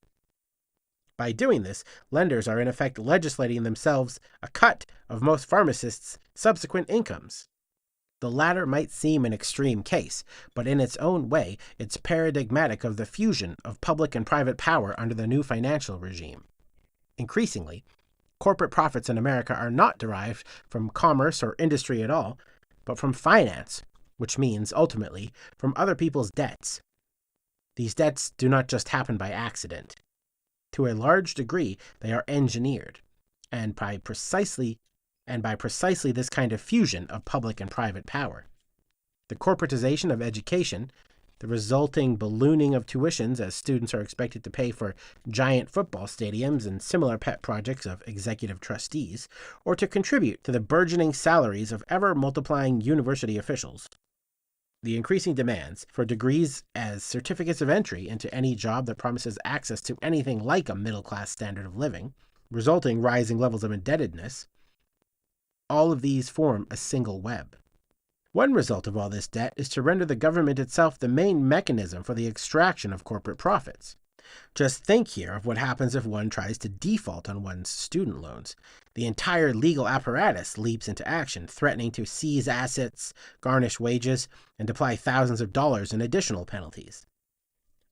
By doing this, lenders are in effect legislating themselves a cut of most pharmacists' subsequent incomes. The latter might seem an extreme case, but in its own way, it's paradigmatic of the fusion of public and private power under the new financial regime. Increasingly, corporate profits in America are not derived from commerce or industry at all, but from finance, which means, ultimately, from other people's debts. These debts do not just happen by accident. To a large degree, they are engineered, and by precisely this kind of fusion of public and private power. The corporatization of education, the resulting ballooning of tuitions as students are expected to pay for giant football stadiums and similar pet projects of executive trustees, or to contribute to the burgeoning salaries of ever-multiplying university officials. The increasing demands for degrees as certificates of entry into any job that promises access to anything like a middle-class standard of living, resulting rising levels of indebtedness, all of these form a single web. One result of all this debt is to render the government itself the main mechanism for the extraction of corporate profits. Just think here of what happens if one tries to default on one's student loans. The entire legal apparatus leaps into action, threatening to seize assets, garnish wages, and apply thousands of dollars in additional penalties.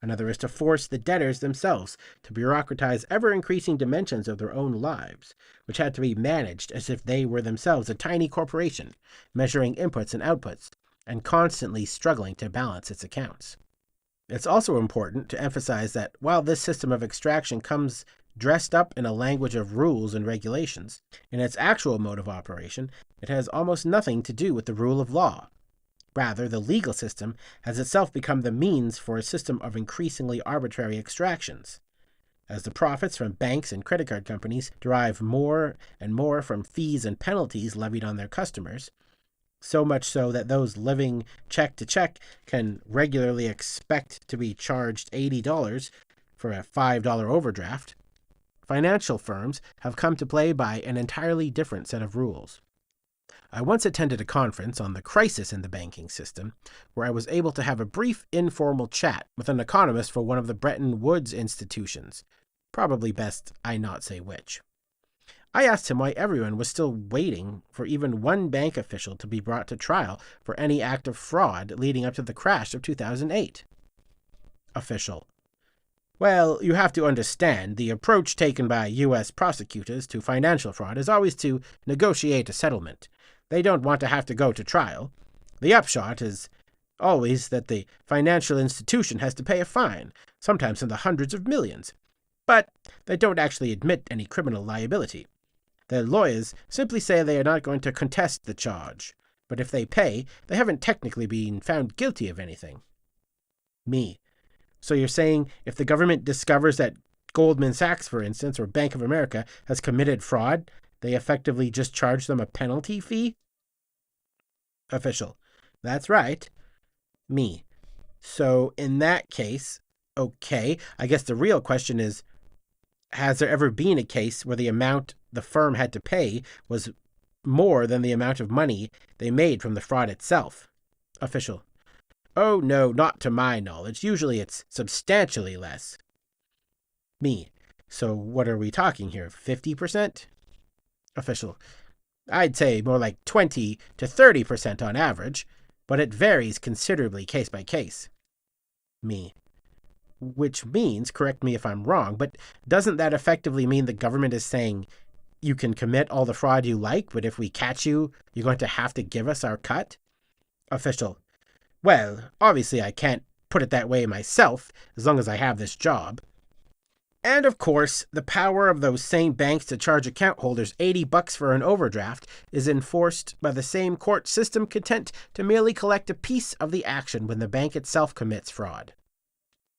Another is to force the debtors themselves to bureaucratize ever-increasing dimensions of their own lives, which had to be managed as if they were themselves a tiny corporation, measuring inputs and outputs, and constantly struggling to balance its accounts. It's also important to emphasize that while this system of extraction comes dressed up in a language of rules and regulations, in its actual mode of operation, it has almost nothing to do with the rule of law. Rather, the legal system has itself become the means for a system of increasingly arbitrary extractions. As the profits from banks and credit card companies derive more and more from fees and penalties levied on their customers, so much so that those living check to check can regularly expect to be charged $80 for a $5 overdraft, financial firms have come to play by an entirely different set of rules. I once attended a conference on the crisis in the banking system, where I was able to have a brief informal chat with an economist for one of the Bretton Woods institutions. Probably best I not say which. I asked him why everyone was still waiting for even one bank official to be brought to trial for any act of fraud leading up to the crash of 2008. Official: Well, you have to understand, the approach taken by U.S. prosecutors to financial fraud is always to negotiate a settlement. They don't want to have to go to trial. The upshot is always that the financial institution has to pay a fine, sometimes in the hundreds of millions. But they don't actually admit any criminal liability. Their lawyers simply say they are not going to contest the charge, but if they pay, they haven't technically been found guilty of anything. Me: So you're saying if the government discovers that Goldman Sachs, for instance, or Bank of America has committed fraud, they effectively just charge them a penalty fee? Official: That's right. Me: So in that case, okay, I guess the real question is, has there ever been a case where the amount the firm had to pay was more than the amount of money they made from the fraud itself? Official: Oh, no, not to my knowledge. Usually it's substantially less. Me: So what are we talking here, 50%? Official: I'd say more like 20 to 30% on average, but it varies considerably case by case. Me: Which means, correct me if I'm wrong, but doesn't that effectively mean the government is saying, you can commit all the fraud you like, but if we catch you, you're going to have to give us our cut? Official: Well, obviously I can't put it that way myself, as long as I have this job. And of course, the power of those same banks to charge account holders $80 for an overdraft is enforced by the same court system content to merely collect a piece of the action when the bank itself commits fraud.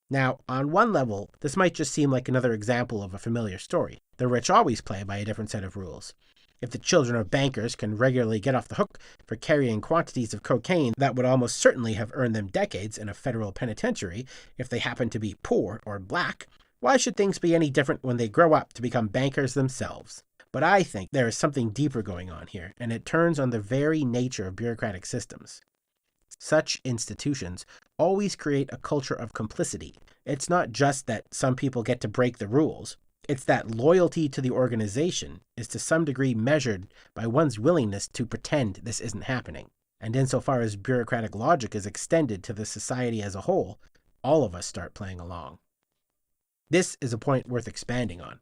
Now, on one level, this might just seem like another example of a familiar story. The rich always play by a different set of rules. If the children of bankers can regularly get off the hook for carrying quantities of cocaine that would almost certainly have earned them decades in a federal penitentiary if they happen to be poor or black, why should things be any different when they grow up to become bankers themselves? But I think there is something deeper going on here, and it turns on the very nature of bureaucratic systems. Such institutions always create a culture of complicity. It's not just that some people get to break the rules. It's that loyalty to the organization is to some degree measured by one's willingness to pretend this isn't happening. And insofar as bureaucratic logic is extended to the society as a whole, all of us start playing along. This is a point worth expanding on.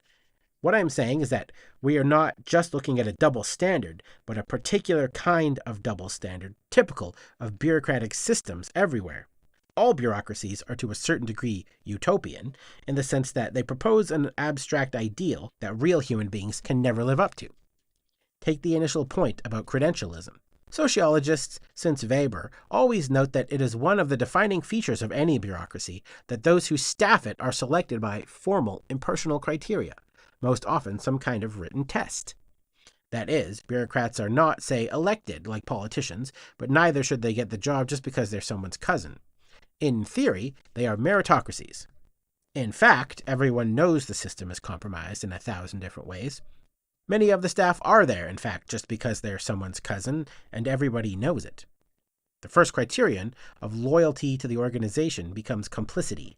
What I'm saying is that we are not just looking at a double standard, but a particular kind of double standard typical of bureaucratic systems everywhere. All bureaucracies are to a certain degree utopian, in the sense that they propose an abstract ideal that real human beings can never live up to. Take the initial point about credentialism. Sociologists, since Weber, always note that it is one of the defining features of any bureaucracy that those who staff it are selected by formal, impersonal criteria, most often some kind of written test. That is, bureaucrats are not, say, elected like politicians, but neither should they get the job just because they're someone's cousin. In theory, they are meritocracies. In fact, everyone knows the system is compromised in 1,000 different ways. Many of the staff are there, in fact, just because they're someone's cousin, and everybody knows it. The first criterion of loyalty to the organization becomes complicity.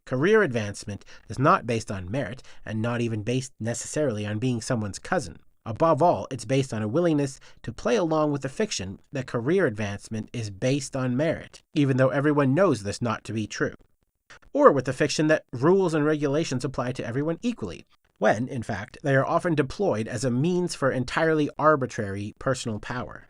Career advancement is not based on merit, and not even based necessarily on being someone's cousin. Above all, it's based on a willingness to play along with the fiction that career advancement is based on merit, even though everyone knows this not to be true. Or with the fiction that rules and regulations apply to everyone equally, when, in fact, they are often deployed as a means for entirely arbitrary personal power.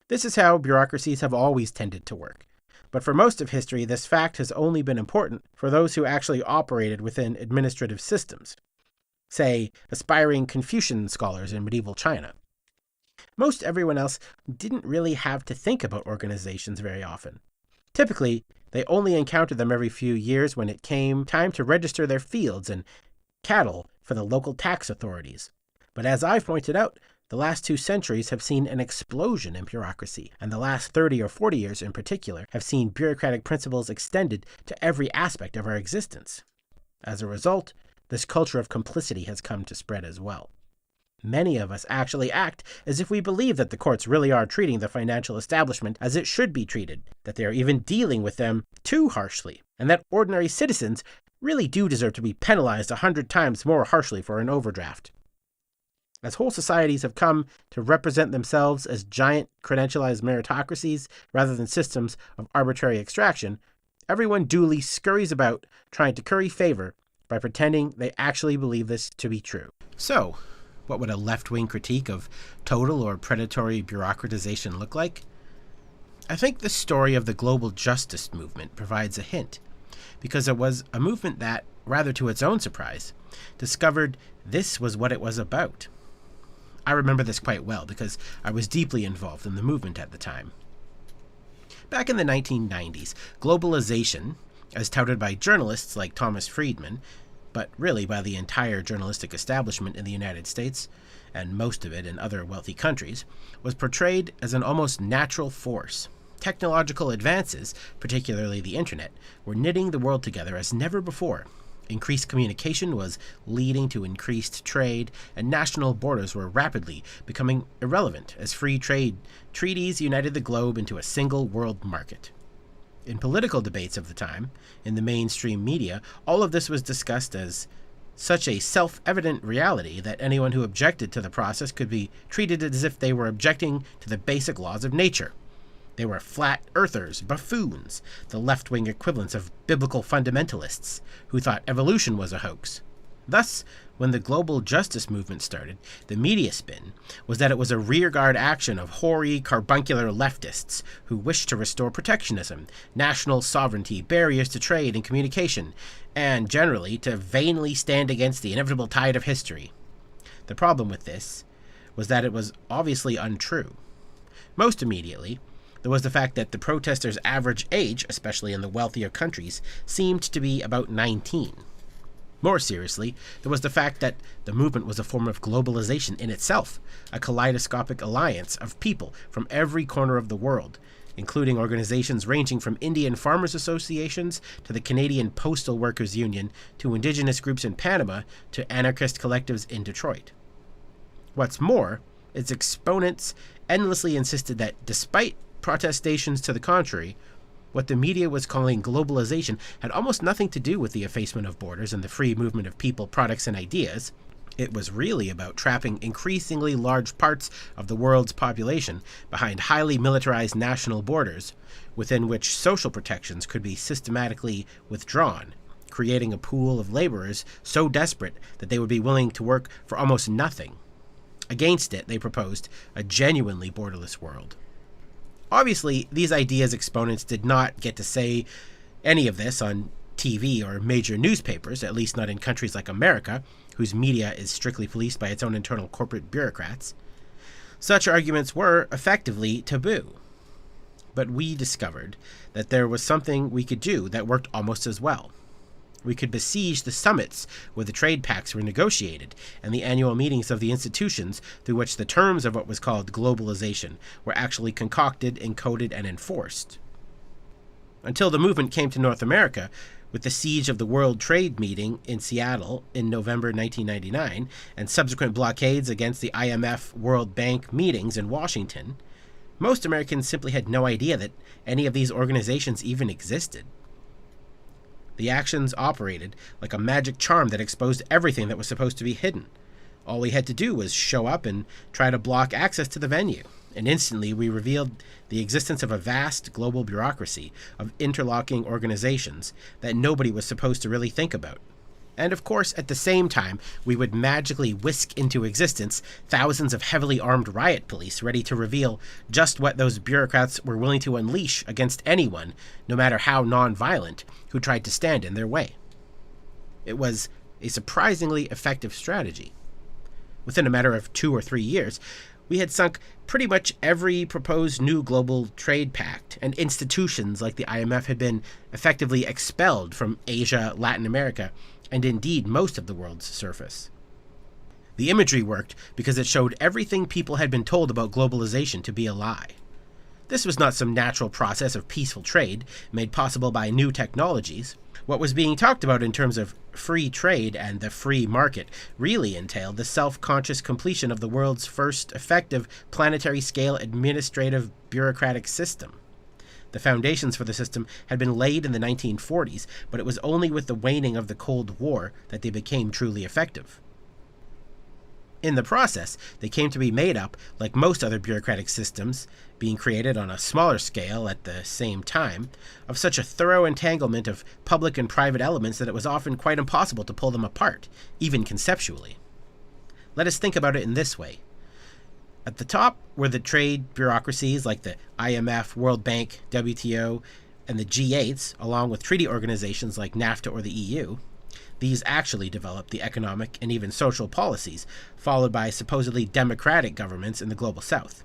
This is how bureaucracies have always tended to work. But for most of history, this fact has only been important for those who actually operated within administrative systems. Say, aspiring Confucian scholars in medieval China. Most everyone else didn't really have to think about organizations very often. Typically, they only encountered them every few years when it came time to register their fields and cattle for the local tax authorities. But as I've pointed out, the last 2 centuries have seen an explosion in bureaucracy, and the last 30 or 40 years in particular have seen bureaucratic principles extended to every aspect of our existence. As a result, this culture of complicity has come to spread as well. Many of us actually act as if we believe that the courts really are treating the financial establishment as it should be treated, that they are even dealing with them too harshly, and that ordinary citizens really do deserve to be penalized 100 times more harshly for an overdraft. As whole societies have come to represent themselves as giant credentialized meritocracies rather than systems of arbitrary extraction, everyone duly scurries about trying to curry favor by pretending they actually believe this to be true. So, what would a left-wing critique of total or predatory bureaucratization look like? I think the story of the global justice movement provides a hint, because it was a movement that, rather to its own surprise, discovered this was what it was about. I remember this quite well because I was deeply involved in the movement at the time. Back in the 1990s, globalization, as touted by journalists like Thomas Friedman, but really by the entire journalistic establishment in the United States, and most of it in other wealthy countries, was portrayed as an almost natural force. Technological advances, particularly the internet, were knitting the world together as never before. Increased communication was leading to increased trade, and national borders were rapidly becoming irrelevant as free trade treaties united the globe into a single world market. In political debates of the time, in the mainstream media, all of this was discussed as such a self-evident reality that anyone who objected to the process could be treated as if they were objecting to the basic laws of nature. They were flat earthers, buffoons, the left-wing equivalents of biblical fundamentalists, who thought evolution was a hoax. Thus, when the global justice movement started, the media spin was that it was a rearguard action of hoary, carbuncular leftists who wished to restore protectionism, national sovereignty, barriers to trade and communication, and generally to vainly stand against the inevitable tide of history. The problem with this was that it was obviously untrue. Most immediately, there was the fact that the protesters' average age, especially in the wealthier countries, seemed to be about 19. More seriously, there was the fact that the movement was a form of globalization in itself, a kaleidoscopic alliance of people from every corner of the world, including organizations ranging from Indian farmers' associations to the Canadian Postal Workers' Union to indigenous groups in Panama to anarchist collectives in Detroit. What's more, its exponents endlessly insisted that despite protestations to the contrary, what the media was calling globalization had almost nothing to do with the effacement of borders and the free movement of people, products, and ideas. It was really about trapping increasingly large parts of the world's population behind highly militarized national borders, within which social protections could be systematically withdrawn, creating a pool of laborers so desperate that they would be willing to work for almost nothing. Against it, they proposed a genuinely borderless world. Obviously, these ideas' exponents did not get to say any of this on TV or major newspapers, at least not in countries like America, whose media is strictly policed by its own internal corporate bureaucrats. Such arguments were effectively taboo. But we discovered that there was something we could do that worked almost as well. We could besiege the summits where the trade pacts were negotiated and the annual meetings of the institutions through which the terms of what was called globalization were actually concocted, encoded, and enforced. Until the movement came to North America, with the siege of the World Trade Meeting in Seattle in November 1999 and subsequent blockades against the IMF World Bank meetings in Washington, most Americans simply had no idea that any of these organizations even existed. The actions operated like a magic charm that exposed everything that was supposed to be hidden. All we had to do was show up and try to block access to the venue, and instantly we revealed the existence of a vast global bureaucracy of interlocking organizations that nobody was supposed to really think about. And of course, at the same time, we would magically whisk into existence thousands of heavily armed riot police ready to reveal just what those bureaucrats were willing to unleash against anyone, no matter how non-violent, who tried to stand in their way. It was a surprisingly effective strategy. Within a matter of 2 or 3 years, we had sunk pretty much every proposed new global trade pact, and institutions like the IMF had been effectively expelled from Asia, Latin America, and indeed most of the world's surface. The imagery worked because it showed everything people had been told about globalization to be a lie. This was not some natural process of peaceful trade made possible by new technologies. What was being talked about in terms of free trade and the free market really entailed the self-conscious completion of the world's first effective planetary-scale administrative bureaucratic system. The foundations for the system had been laid in the 1940s, but it was only with the waning of the Cold War that they became truly effective. In the process, they came to be made up, like most other bureaucratic systems, being created on a smaller scale at the same time, of such a thorough entanglement of public and private elements that it was often quite impossible to pull them apart, even conceptually. Let us think about it in this way. At the top were the trade bureaucracies like the IMF, World Bank, WTO, and the G8s, along with treaty organizations like NAFTA or the EU. These actually developed the economic and even social policies, followed by supposedly democratic governments in the global south.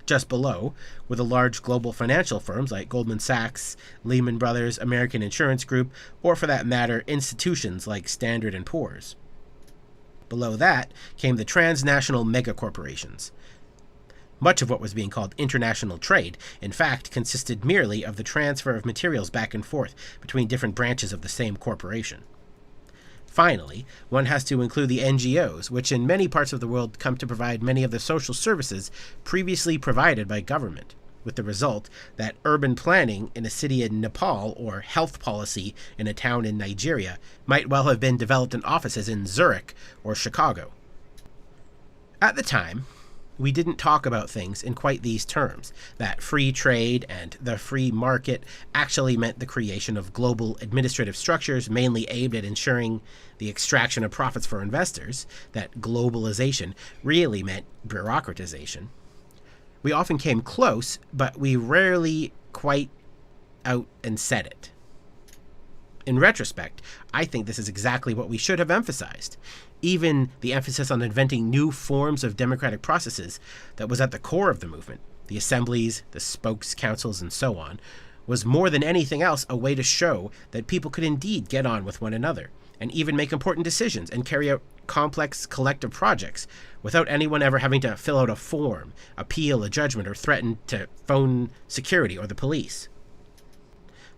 Just below were the large global financial firms like Goldman Sachs, Lehman Brothers, American Insurance Group, or for that matter, institutions like Standard & Poor's. Below that came the transnational megacorporations. Much of what was being called international trade, in fact, consisted merely of the transfer of materials back and forth between different branches of the same corporation. Finally, one has to include the NGOs, which in many parts of the world come to provide many of the social services previously provided by government, with the result that urban planning in a city in Nepal or health policy in a town in Nigeria might well have been developed in offices in Zurich or Chicago. At the time, we didn't talk about things in quite these terms, that free trade and the free market actually meant the creation of global administrative structures mainly aimed at ensuring the extraction of profits for investors, that globalization really meant bureaucratization. We often came close, but we rarely quite out and said it. In retrospect, I think this is exactly what we should have emphasized. Even the emphasis on inventing new forms of democratic processes that was at the core of the movement, the assemblies, the spokes councils, and so on, was more than anything else a way to show that people could indeed get on with one another, and even make important decisions and carry out complex collective projects without anyone ever having to fill out a form, appeal a judgment, or threaten to phone security or the police.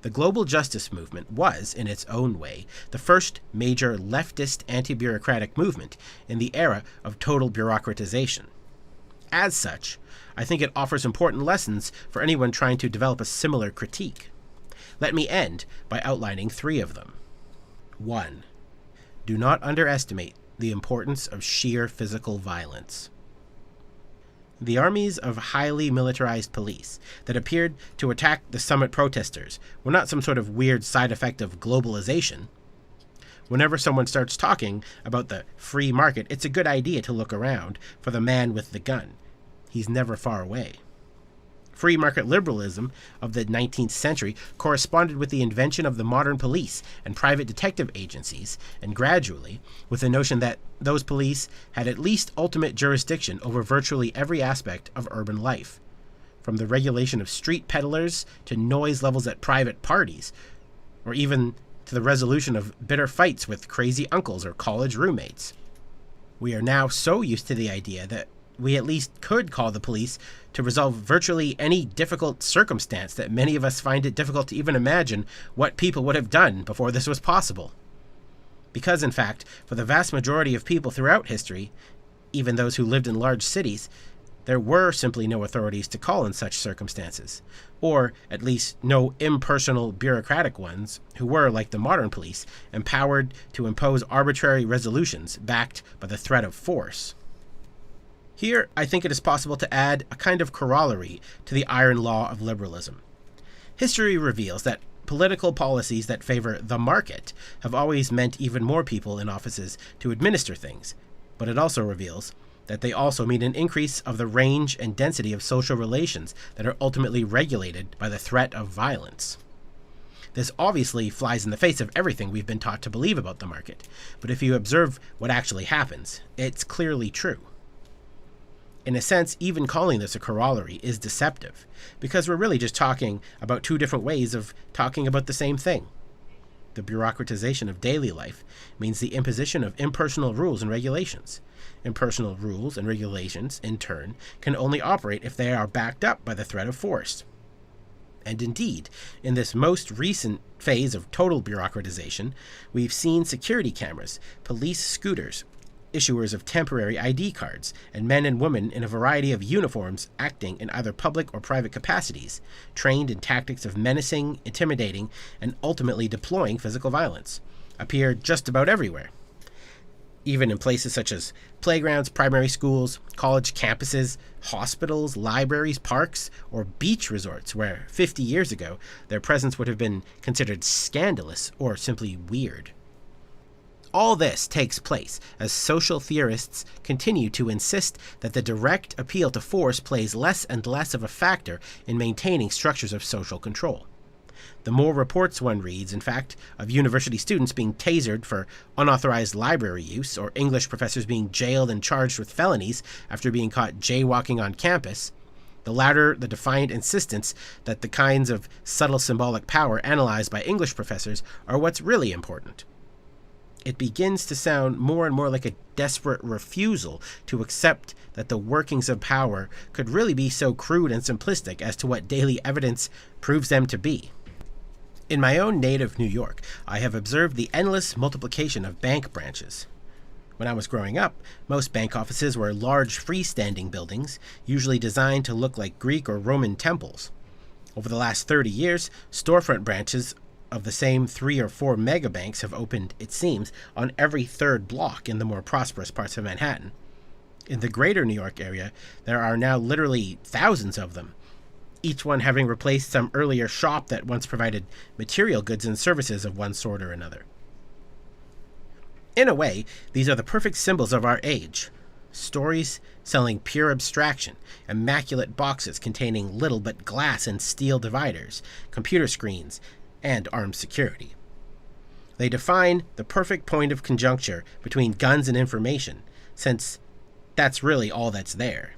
The global justice movement was, in its own way, the first major leftist anti-bureaucratic movement in the era of total bureaucratization. As such, I think it offers important lessons for anyone trying to develop a similar critique. Let me end by outlining 3 of them. 1. Do not underestimate the importance of sheer physical violence. The armies of highly militarized police that appeared to attack the summit protesters were not some sort of weird side effect of globalization. Whenever someone starts talking about the free market, it's a good idea to look around for the man with the gun. He's never far away. Free market liberalism of the 19th century corresponded with the invention of the modern police and private detective agencies, and gradually with the notion that those police had at least ultimate jurisdiction over virtually every aspect of urban life, from the regulation of street peddlers to noise levels at private parties, or even to the resolution of bitter fights with crazy uncles or college roommates. We are now so used to the idea that we at least could call the police to resolve virtually any difficult circumstance that many of us find it difficult to even imagine what people would have done before this was possible. Because, in fact, for the vast majority of people throughout history, even those who lived in large cities, there were simply no authorities to call in such circumstances, or at least no impersonal bureaucratic ones who were, like the modern police, empowered to impose arbitrary resolutions backed by the threat of force. Here, I think it is possible to add a kind of corollary to the iron law of liberalism. History reveals that political policies that favor the market have always meant even more people in offices to administer things, but it also reveals that they also mean an increase of the range and density of social relations that are ultimately regulated by the threat of violence. This obviously flies in the face of everything we've been taught to believe about the market, but if you observe what actually happens, it's clearly true. In a sense, even calling this a corollary is deceptive, because we're really just talking about two different ways of talking about the same thing. The bureaucratization of daily life means the imposition of impersonal rules and regulations. Impersonal rules and regulations, in turn, can only operate if they are backed up by the threat of force. And indeed, in this most recent phase of total bureaucratization, we've seen security cameras, police scooters, issuers of temporary ID cards, and men and women in a variety of uniforms acting in either public or private capacities, trained in tactics of menacing, intimidating, and ultimately deploying physical violence, appear just about everywhere. Even in places such as playgrounds, primary schools, college campuses, hospitals, libraries, parks, or beach resorts where 50 years ago their presence would have been considered scandalous or simply weird. All this takes place as social theorists continue to insist that the direct appeal to force plays less and less of a factor in maintaining structures of social control. The more reports one reads, in fact, of university students being tasered for unauthorized library use, or English professors being jailed and charged with felonies after being caught jaywalking on campus, the louder the defiant insistence that the kinds of subtle symbolic power analyzed by English professors are what's really important. It begins to sound more and more like a desperate refusal to accept that the workings of power could really be so crude and simplistic as to what daily evidence proves them to be. In my own native New York, I have observed the endless multiplication of bank branches. When I was growing up, most bank offices were large freestanding buildings, usually designed to look like Greek or Roman temples. Over the last 30 years, storefront branches of the same 3 or 4 megabanks have opened, it seems, on every third block in the more prosperous parts of Manhattan. In the greater New York area, there are now literally thousands of them, each one having replaced some earlier shop that once provided material goods and services of one sort or another. In a way, these are the perfect symbols of our age. Stories selling pure abstraction, immaculate boxes containing little but glass and steel dividers, computer screens, and armed security. They define the perfect point of conjuncture between guns and information, since that's really all that's there.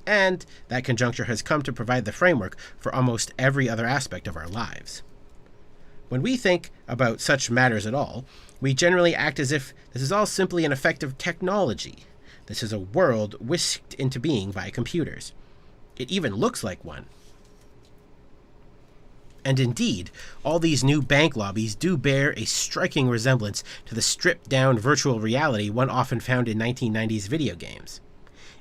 And that conjuncture has come to provide the framework for almost every other aspect of our lives. When we think about such matters at all, we generally act as if this is all simply an effect of technology. This is a world whisked into being by computers. It even looks like one. And indeed, all these new bank lobbies do bear a striking resemblance to the stripped-down virtual reality one often found in 1990s video games.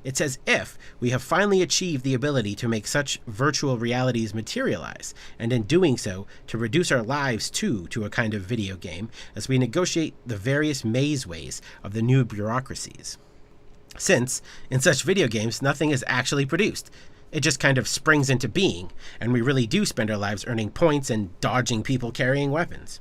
It's as if we have finally achieved the ability to make such virtual realities materialize, and in doing so, to reduce our lives too to a kind of video game as we negotiate the various maze-ways of the new bureaucracies. Since, in such video games, nothing is actually produced. It just kind of springs into being, and we really do spend our lives earning points and dodging people carrying weapons.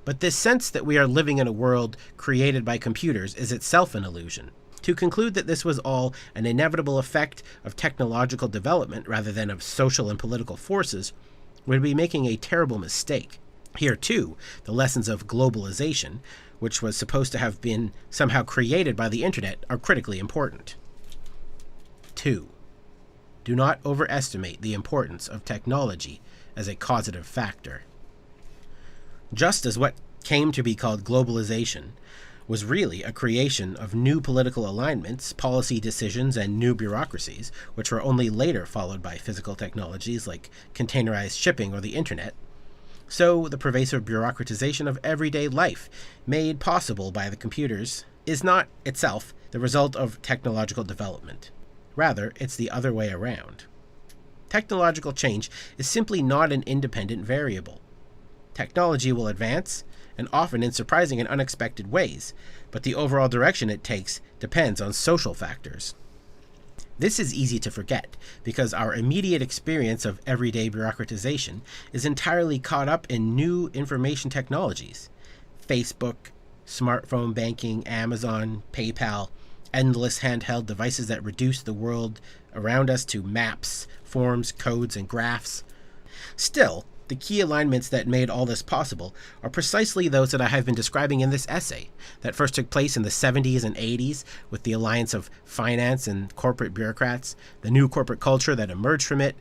But this sense that we are living in a world created by computers is itself an illusion. To conclude that this was all an inevitable effect of technological development rather than of social and political forces would be making a terrible mistake. Here, too, the lessons of globalization, which was supposed to have been somehow created by the internet, are critically important. 2. Do not overestimate the importance of technology as a causative factor. Just as what came to be called globalization was really a creation of new political alignments, policy decisions, and new bureaucracies, which were only later followed by physical technologies like containerized shipping or the internet, so the pervasive bureaucratization of everyday life, made possible by the computers, is not itself the result of technological development. Rather, it's the other way around. Technological change is simply not an independent variable. Technology will advance, and often in surprising and unexpected ways, but the overall direction it takes depends on social factors. This is easy to forget, because our immediate experience of everyday bureaucratization is entirely caught up in new information technologies. Facebook, smartphone banking, Amazon, PayPal, endless handheld devices that reduce the world around us to maps, forms, codes, and graphs. Still, the key alignments that made all this possible are precisely those that I have been describing in this essay, that first took place in the 70s and 80s with the alliance of finance and corporate bureaucrats, the new corporate culture that emerged from it,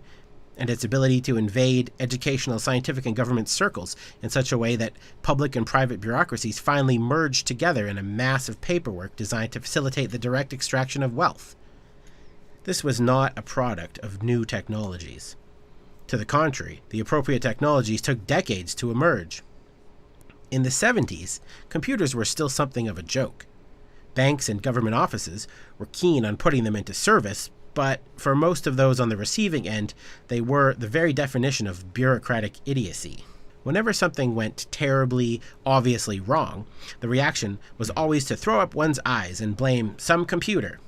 and its ability to invade educational, scientific, and government circles in such a way that public and private bureaucracies finally merged together in a mass of paperwork designed to facilitate the direct extraction of wealth. This was not a product of new technologies. To the contrary, the appropriate technologies took decades to emerge. In the 70s, computers were still something of a joke. Banks and government offices were keen on putting them into service, but for most of those on the receiving end, they were the very definition of bureaucratic idiocy. Whenever something went terribly, obviously wrong, the reaction was always to throw up one's eyes and blame some computer.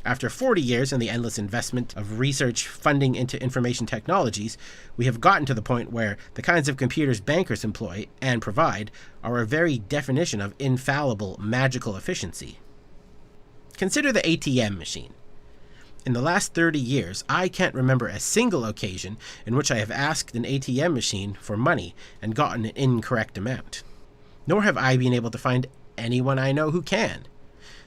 After 40 years in the endless investment of research funding into information technologies, we have gotten to the point where the kinds of computers bankers employ and provide are a very definition of infallible, magical efficiency. Consider the ATM machine. In the last 30 years, I can't remember a single occasion in which I have asked an ATM machine for money and gotten an incorrect amount. Nor have I been able to find anyone I know who can.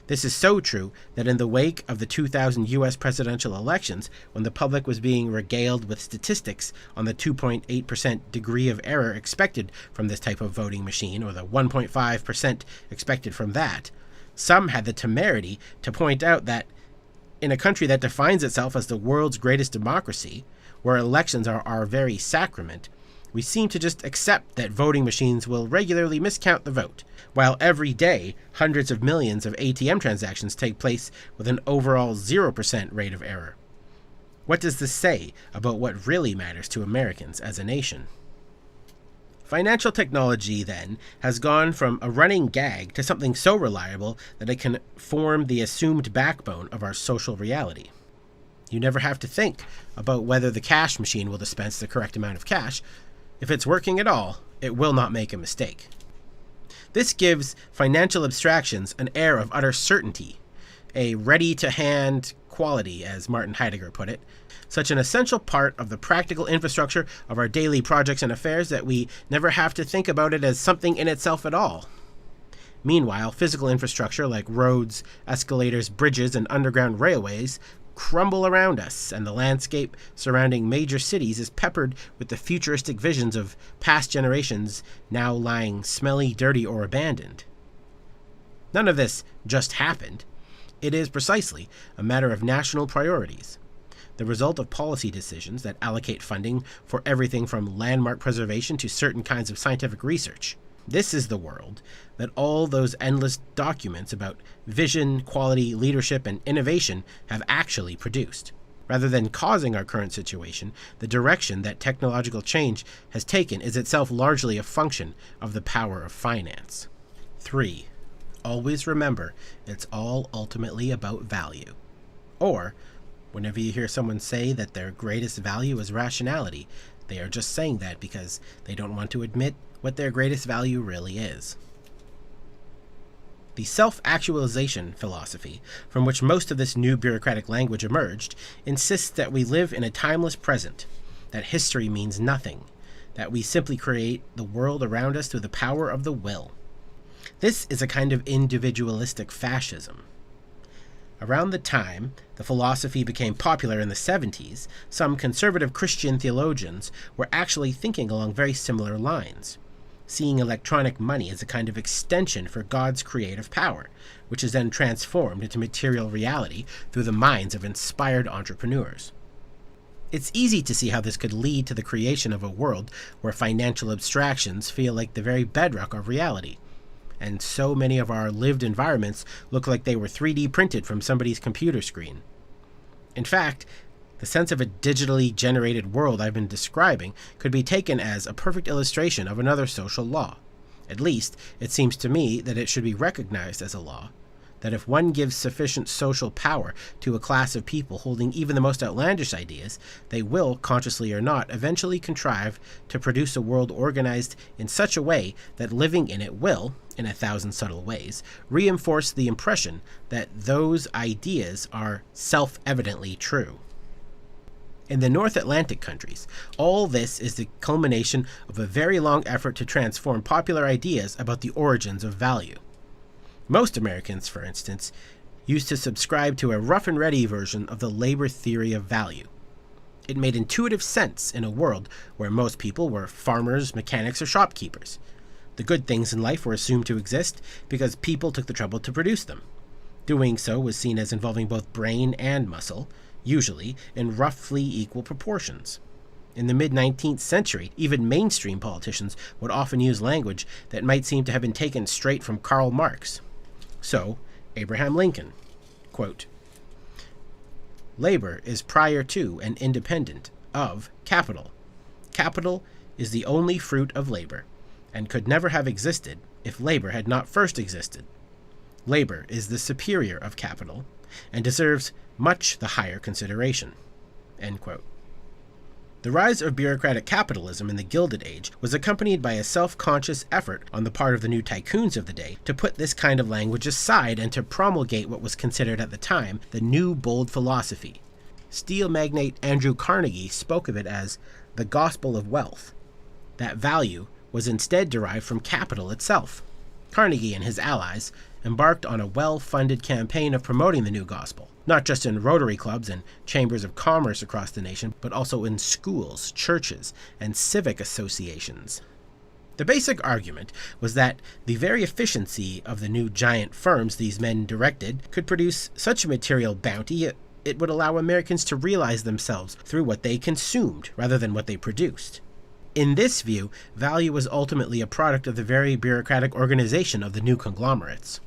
This is so true that in the wake of the 2000 U.S. presidential elections, when the public was being regaled with statistics on the 2.8% degree of error expected from this type of voting machine, or the 1.5% expected from that, some had the temerity to point out that in a country that defines itself as the world's greatest democracy, where elections are our very sacrament, we seem to just accept that voting machines will regularly miscount the vote, while every day hundreds of millions of ATM transactions take place with an overall 0% rate of error. What does this say about what really matters to Americans as a nation? Financial technology, then, has gone from a running gag to something so reliable that it can form the assumed backbone of our social reality. You never have to think about whether the cash machine will dispense the correct amount of cash. If it's working at all, it will not make a mistake. This gives financial abstractions an air of utter certainty, a ready-to-hand quality, as Martin Heidegger put it, such an essential part of the practical infrastructure of our daily projects and affairs that we never have to think about it as something in itself at all. Meanwhile, physical infrastructure like roads, escalators, bridges, and underground railways crumble around us, and the landscape surrounding major cities is peppered with the futuristic visions of past generations now lying smelly, dirty, or abandoned. None of this just happened. It is precisely a matter of national priorities, the result of policy decisions that allocate funding for everything from landmark preservation to certain kinds of scientific research. This is the world that all those endless documents about vision, quality, leadership, and innovation have actually produced. Rather than causing our current situation, the direction that technological change has taken is itself largely a function of the power of finance. 3. Always remember, it's all ultimately about value. Or, whenever you hear someone say that their greatest value is rationality, they are just saying that because they don't want to admit what their greatest value really is. The self-actualization philosophy, from which most of this new bureaucratic language emerged, insists that we live in a timeless present, that history means nothing, that we simply create the world around us through the power of the will. This is a kind of individualistic fascism. Around the time the philosophy became popular in the 70s, some conservative Christian theologians were actually thinking along very similar lines, seeing electronic money as a kind of extension for God's creative power, which is then transformed into material reality through the minds of inspired entrepreneurs. It's easy to see how this could lead to the creation of a world where financial abstractions feel like the very bedrock of reality, and so many of our lived environments look like they were 3D printed from somebody's computer screen. In fact, the sense of a digitally generated world I've been describing could be taken as a perfect illustration of another social law. At least, it seems to me that it should be recognized as a law, that if one gives sufficient social power to a class of people holding even the most outlandish ideas, they will, consciously or not, eventually contrive to produce a world organized in such a way that living in it will, in 1,000 subtle ways, reinforce the impression that those ideas are self-evidently true. In the North Atlantic countries, all this is the culmination of a very long effort to transform popular ideas about the origins of value. Most Americans, for instance, used to subscribe to a rough and ready version of the labor theory of value. It made intuitive sense in a world where most people were farmers, mechanics, or shopkeepers. The good things in life were assumed to exist because people took the trouble to produce them. Doing so was seen as involving both brain and muscle, usually in roughly equal proportions. In the mid-19th century, even mainstream politicians would often use language that might seem to have been taken straight from Karl Marx. So, Abraham Lincoln, quote, "Labor is prior to and independent of capital. Capital is the only fruit of labor, and could never have existed if labor had not first existed. Labor is the superior of capital, and deserves much the higher consideration." End quote. The rise of bureaucratic capitalism in the Gilded Age was accompanied by a self-conscious effort on the part of the new tycoons of the day to put this kind of language aside and to promulgate what was considered at the time the new bold philosophy. Steel magnate Andrew Carnegie spoke of it as the gospel of wealth. That value was instead derived from capital itself. Carnegie and his allies embarked on a well-funded campaign of promoting the new gospel, not just in Rotary clubs and chambers of commerce across the nation, but also in schools, churches, and civic associations. The basic argument was that the very efficiency of the new giant firms these men directed could produce such a material bounty it would allow Americans to realize themselves through what they consumed rather than what they produced. In this view, value was ultimately a product of the very bureaucratic organization of the new conglomerates.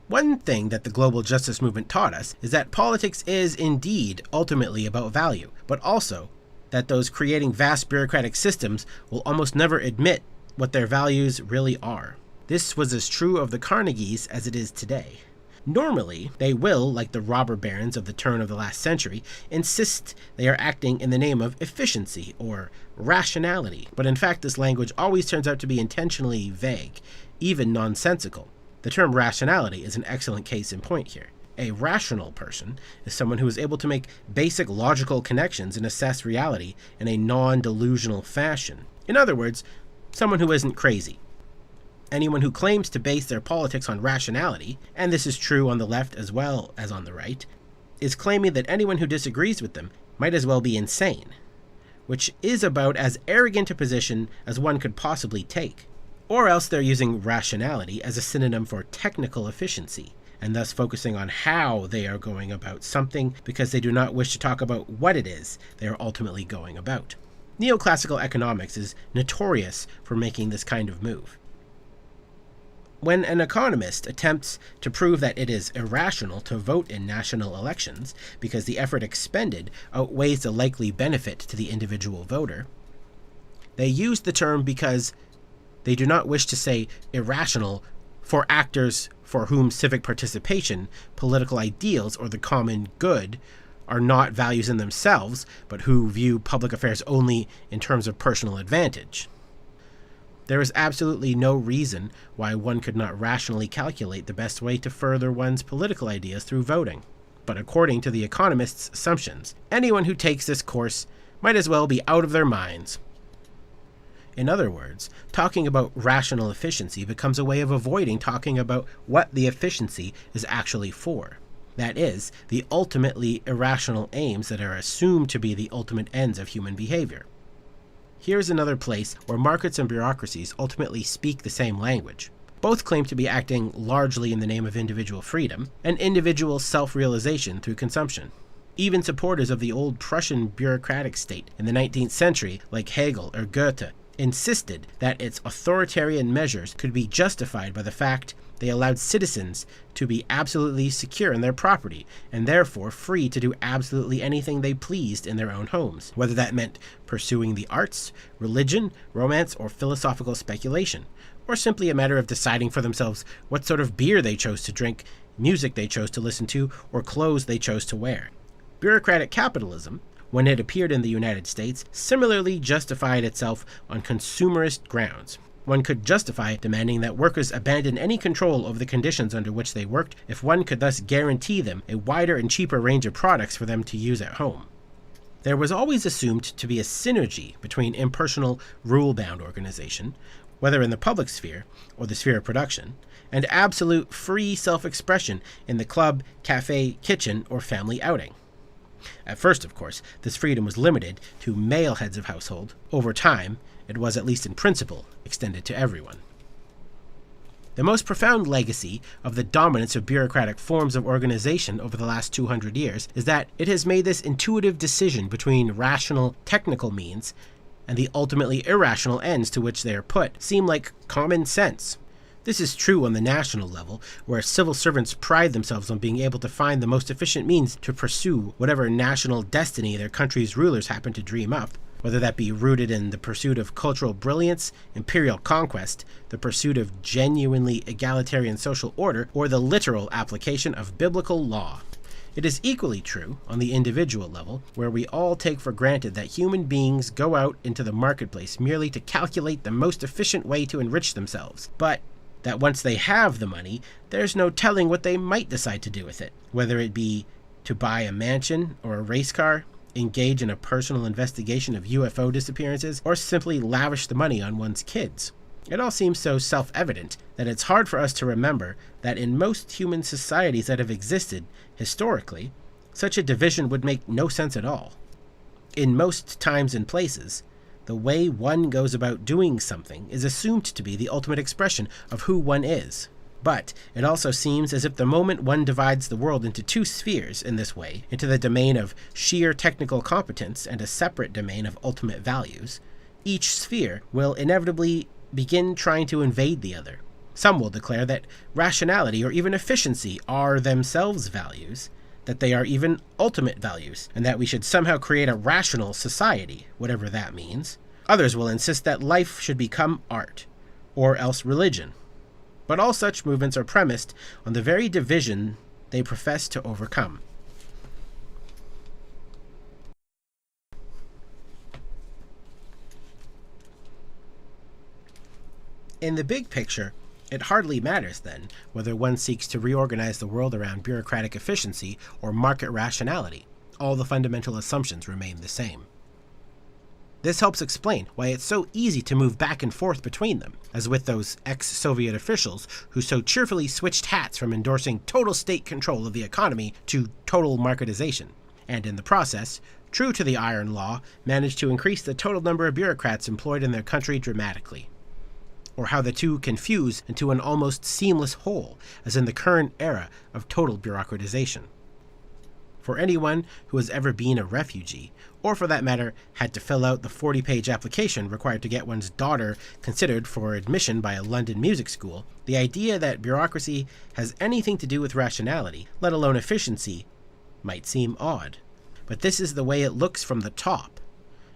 One thing that the global justice movement taught us is that politics is indeed ultimately about value, but also that those creating vast bureaucratic systems will almost never admit what their values really are. This was as true of the Carnegies as it is today. Normally, they will, like the robber barons of the turn of the last century, insist they are acting in the name of efficiency or rationality, but in fact this language always turns out to be intentionally vague, even nonsensical. The term rationality is an excellent case in point here. A rational person is someone who is able to make basic logical connections and assess reality in a non-delusional fashion. In other words, someone who isn't crazy. Anyone who claims to base their politics on rationality, and this is true on the left as well as on the right, is claiming that anyone who disagrees with them might as well be insane, which is about as arrogant a position as one could possibly take. Or else they're using rationality as a synonym for technical efficiency, and thus focusing on how they are going about something because they do not wish to talk about what it is they are ultimately going about. Neoclassical economics is notorious for making this kind of move. When an economist attempts to prove that it is irrational to vote in national elections because the effort expended outweighs the likely benefit to the individual voter, they use the term because they do not wish to say irrational for actors for whom civic participation, political ideals, or the common good are not values in themselves, but who view public affairs only in terms of personal advantage. There is absolutely no reason why one could not rationally calculate the best way to further one's political ideas through voting. But according to the economist's assumptions, anyone who takes this course might as well be out of their minds. In other words, talking about rational efficiency becomes a way of avoiding talking about what the efficiency is actually for. That is, the ultimately irrational aims that are assumed to be the ultimate ends of human behavior. Here's another place where markets and bureaucracies ultimately speak the same language. Both claim to be acting largely in the name of individual freedom and individual self-realization through consumption. Even supporters of the old Prussian bureaucratic state in the 19th century, like Hegel or Goethe, insisted that its authoritarian measures could be justified by the fact they allowed citizens to be absolutely secure in their property, and therefore free to do absolutely anything they pleased in their own homes, whether that meant pursuing the arts, religion, romance, or philosophical speculation, or simply a matter of deciding for themselves what sort of beer they chose to drink, music they chose to listen to, or clothes they chose to wear. Bureaucratic capitalism, when it appeared in the United States, similarly justified itself on consumerist grounds. One could justify demanding that workers abandon any control over the conditions under which they worked if one could thus guarantee them a wider and cheaper range of products for them to use at home. There was always assumed to be a synergy between impersonal, rule-bound organization, whether in the public sphere or the sphere of production, and absolute free self-expression in the club, cafe, kitchen, or family outing. At first, of course, this freedom was limited to male heads of household. Over time, it was, at least in principle, extended to everyone. The most profound legacy of the dominance of bureaucratic forms of organization over the last 200 years is that it has made this intuitive decision between rational, technical means and the ultimately irrational ends to which they are put seem like common sense. This is true on the national level, where civil servants pride themselves on being able to find the most efficient means to pursue whatever national destiny their country's rulers happen to dream up, whether that be rooted in the pursuit of cultural brilliance, imperial conquest, the pursuit of genuinely egalitarian social order, or the literal application of biblical law. It is equally true on the individual level, where we all take for granted that human beings go out into the marketplace merely to calculate the most efficient way to enrich themselves, but that once they have the money, there's no telling what they might decide to do with it, whether it be to buy a mansion or a race car, engage in a personal investigation of UFO disappearances, or simply lavish the money on one's kids. It all seems so self-evident that it's hard for us to remember that in most human societies that have existed historically, such a division would make no sense at all. In most times and places, the way one goes about doing something is assumed to be the ultimate expression of who one is. But it also seems as if the moment one divides the world into two spheres in this way, into the domain of sheer technical competence and a separate domain of ultimate values, each sphere will inevitably begin trying to invade the other. Some will declare that rationality or even efficiency are themselves values, that they are even ultimate values, and that we should somehow create a rational society, whatever that means. Others will insist that life should become art, or else religion. But all such movements are premised on the very division they profess to overcome. In the big picture, it hardly matters, then, whether one seeks to reorganize the world around bureaucratic efficiency or market rationality. All the fundamental assumptions remain the same. This helps explain why it's so easy to move back and forth between them, as with those ex-Soviet officials who so cheerfully switched hats from endorsing total state control of the economy to total marketization, and in the process, true to the iron law, managed to increase the total number of bureaucrats employed in their country dramatically. Or how the two can fuse into an almost seamless whole, as in the current era of total bureaucratization. For anyone who has ever been a refugee, or for that matter, had to fill out the 40-page application required to get one's daughter considered for admission by a London music school, the idea that bureaucracy has anything to do with rationality, let alone efficiency, might seem odd. But this is the way it looks from the top.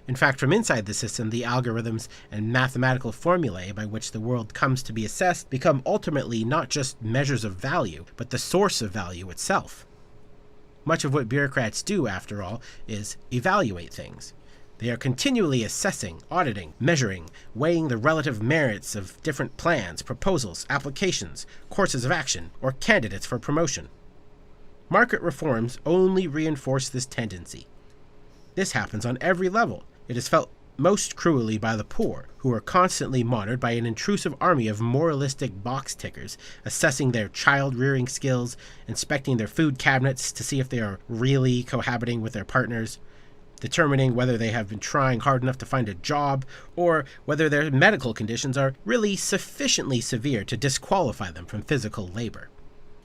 In fact, from inside the system, the algorithms and mathematical formulae by which the world comes to be assessed become ultimately not just measures of value, but the source of value itself. Much of what bureaucrats do, after all, is evaluate things. They are continually assessing, auditing, measuring, weighing the relative merits of different plans, proposals, applications, courses of action, or candidates for promotion. Market reforms only reinforce this tendency. This happens on every level. It is felt most cruelly by the poor, who are constantly monitored by an intrusive army of moralistic box tickers, assessing their child-rearing skills, inspecting their food cabinets to see if they are really cohabiting with their partners, determining whether they have been trying hard enough to find a job, or whether their medical conditions are really sufficiently severe to disqualify them from physical labor.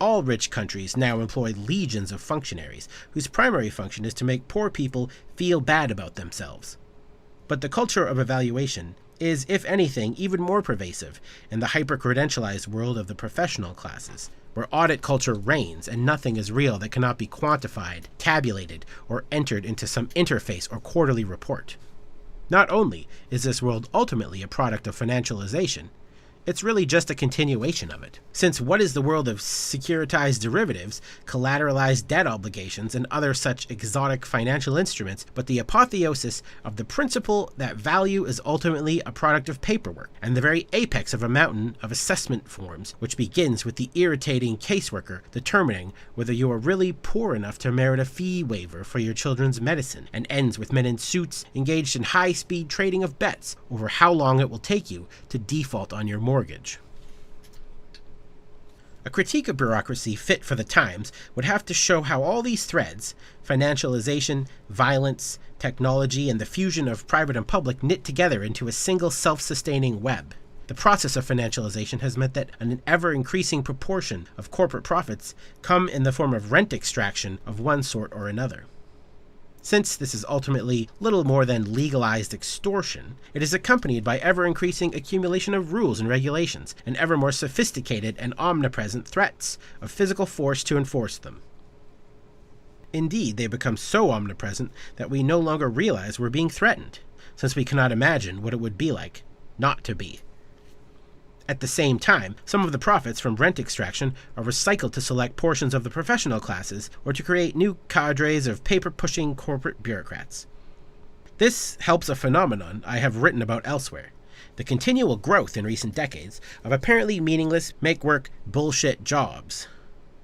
All rich countries now employ legions of functionaries, whose primary function is to make poor people feel bad about themselves. But the culture of evaluation is, if anything, even more pervasive in the hyper-credentialized world of the professional classes, where audit culture reigns and nothing is real that cannot be quantified, tabulated, or entered into some interface or quarterly report. Not only is this world ultimately a product of financialization, it's really just a continuation of it. Since what is the world of securitized derivatives, collateralized debt obligations, and other such exotic financial instruments but the apotheosis of the principle that value is ultimately a product of paperwork, and the very apex of a mountain of assessment forms, which begins with the irritating caseworker determining whether you are really poor enough to merit a fee waiver for your children's medicine, and ends with men in suits engaged in high-speed trading of bets over how long it will take you to default on your mortgage. A critique of bureaucracy fit for the times would have to show how all these threads, financialization, violence, technology, and the fusion of private and public, knit together into a single self-sustaining web. The process of financialization has meant that an ever-increasing proportion of corporate profits come in the form of rent extraction of one sort or another. Since this is ultimately little more than legalized extortion, it is accompanied by ever-increasing accumulation of rules and regulations, and ever more sophisticated and omnipresent threats of physical force to enforce them. Indeed, they become so omnipresent that we no longer realize we're being threatened, since we cannot imagine what it would be like not to be. At the same time, some of the profits from rent extraction are recycled to select portions of the professional classes or to create new cadres of paper-pushing corporate bureaucrats. This helps a phenomenon I have written about elsewhere: the continual growth in recent decades of apparently meaningless make-work bullshit jobs.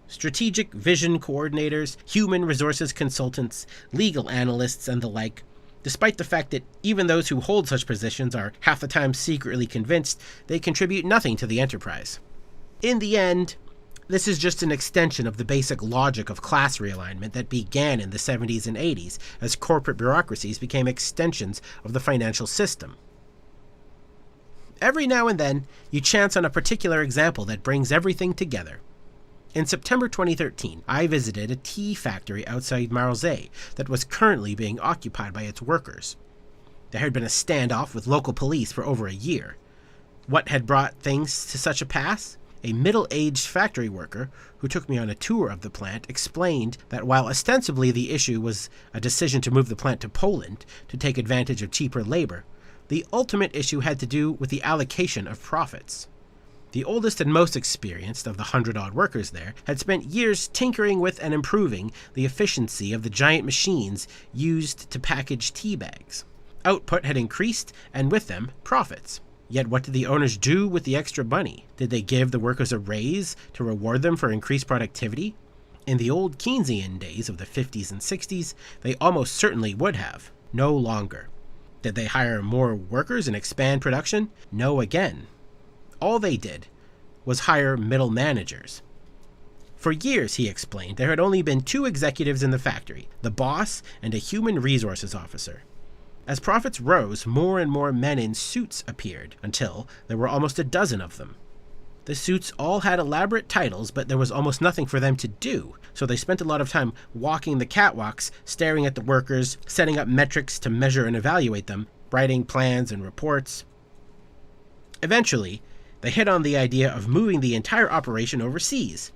Strategic vision coordinators, human resources consultants, legal analysts, and the like, despite the fact that even those who hold such positions are half the time secretly convinced they contribute nothing to the enterprise. In the end, this is just an extension of the basic logic of class realignment that began in the 70s and 80s as corporate bureaucracies became extensions of the financial system. Every now and then, you chance on a particular example that brings everything together. In September 2013, I visited a tea factory outside Marseille that was currently being occupied by its workers. There had been a standoff with local police for over a year. What had brought things to such a pass? A middle-aged factory worker who took me on a tour of the plant explained that while ostensibly the issue was a decision to move the plant to Poland to take advantage of cheaper labor, the ultimate issue had to do with the allocation of profits. The oldest and most experienced of the 100-odd workers there had spent years tinkering with and improving the efficiency of the giant machines used to package tea bags. Output had increased, and with them, profits. Yet what did the owners do with the extra money? Did they give the workers a raise to reward them for increased productivity? In the old Keynesian days of the 50s and 60s, they almost certainly would have. No longer. Did they hire more workers and expand production? No again. All they did was hire middle managers. For years, he explained, there had only been two executives in the factory, the boss and a human resources officer. As profits rose, more and more men in suits appeared, until there were almost a dozen of them. The suits all had elaborate titles, but there was almost nothing for them to do, so they spent a lot of time walking the catwalks, staring at the workers, setting up metrics to measure and evaluate them, writing plans and reports. Eventually, they hit on the idea of moving the entire operation overseas.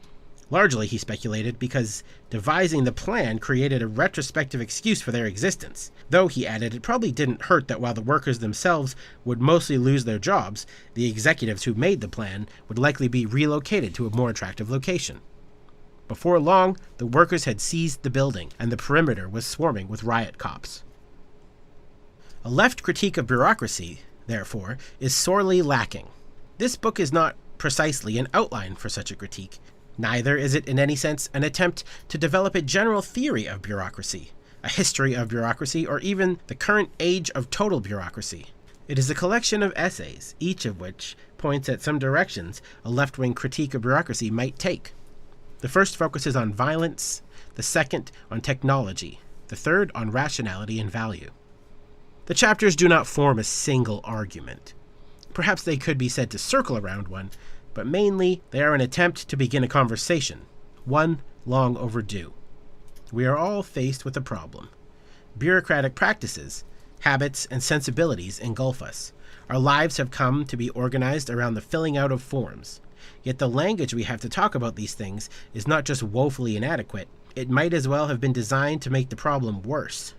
Largely, he speculated, because devising the plan created a retrospective excuse for their existence. Though, he added, it probably didn't hurt that while the workers themselves would mostly lose their jobs, the executives who made the plan would likely be relocated to a more attractive location. Before long, the workers had seized the building, and the perimeter was swarming with riot cops. A left critique of bureaucracy, therefore, is sorely lacking. This book is not precisely an outline for such a critique. Neither is it in any sense an attempt to develop a general theory of bureaucracy, a history of bureaucracy, or even the current age of total bureaucracy. It is a collection of essays, each of which points at some directions a left-wing critique of bureaucracy might take. The first focuses on violence, the second on technology, the third on rationality and value. The chapters do not form a single argument. Perhaps they could be said to circle around one, but mainly they are an attempt to begin a conversation, one long overdue. We are all faced with a problem. Bureaucratic practices, habits, and sensibilities engulf us. Our lives have come to be organized around the filling out of forms. Yet the language we have to talk about these things is not just woefully inadequate, it might as well have been designed to make the problem worse.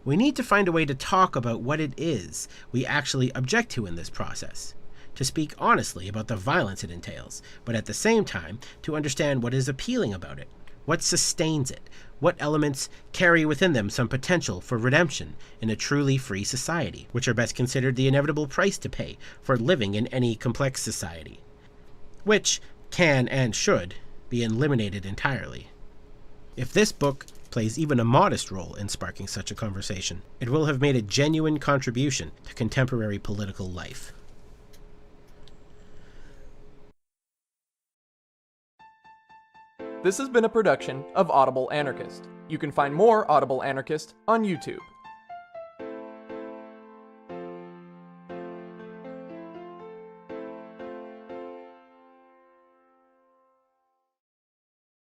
We need to find a way to talk about what it is we actually object to in this process, to speak honestly about the violence it entails, but at the same time to understand what is appealing about it, what sustains it, what elements carry within them some potential for redemption in a truly free society, which are best considered the inevitable price to pay for living in any complex society, which can and should be eliminated entirely. If this book plays even a modest role in sparking such a conversation, it will have made a genuine contribution to contemporary political life. This has been a production of Audible Anarchist. You can find more Audible Anarchist on YouTube.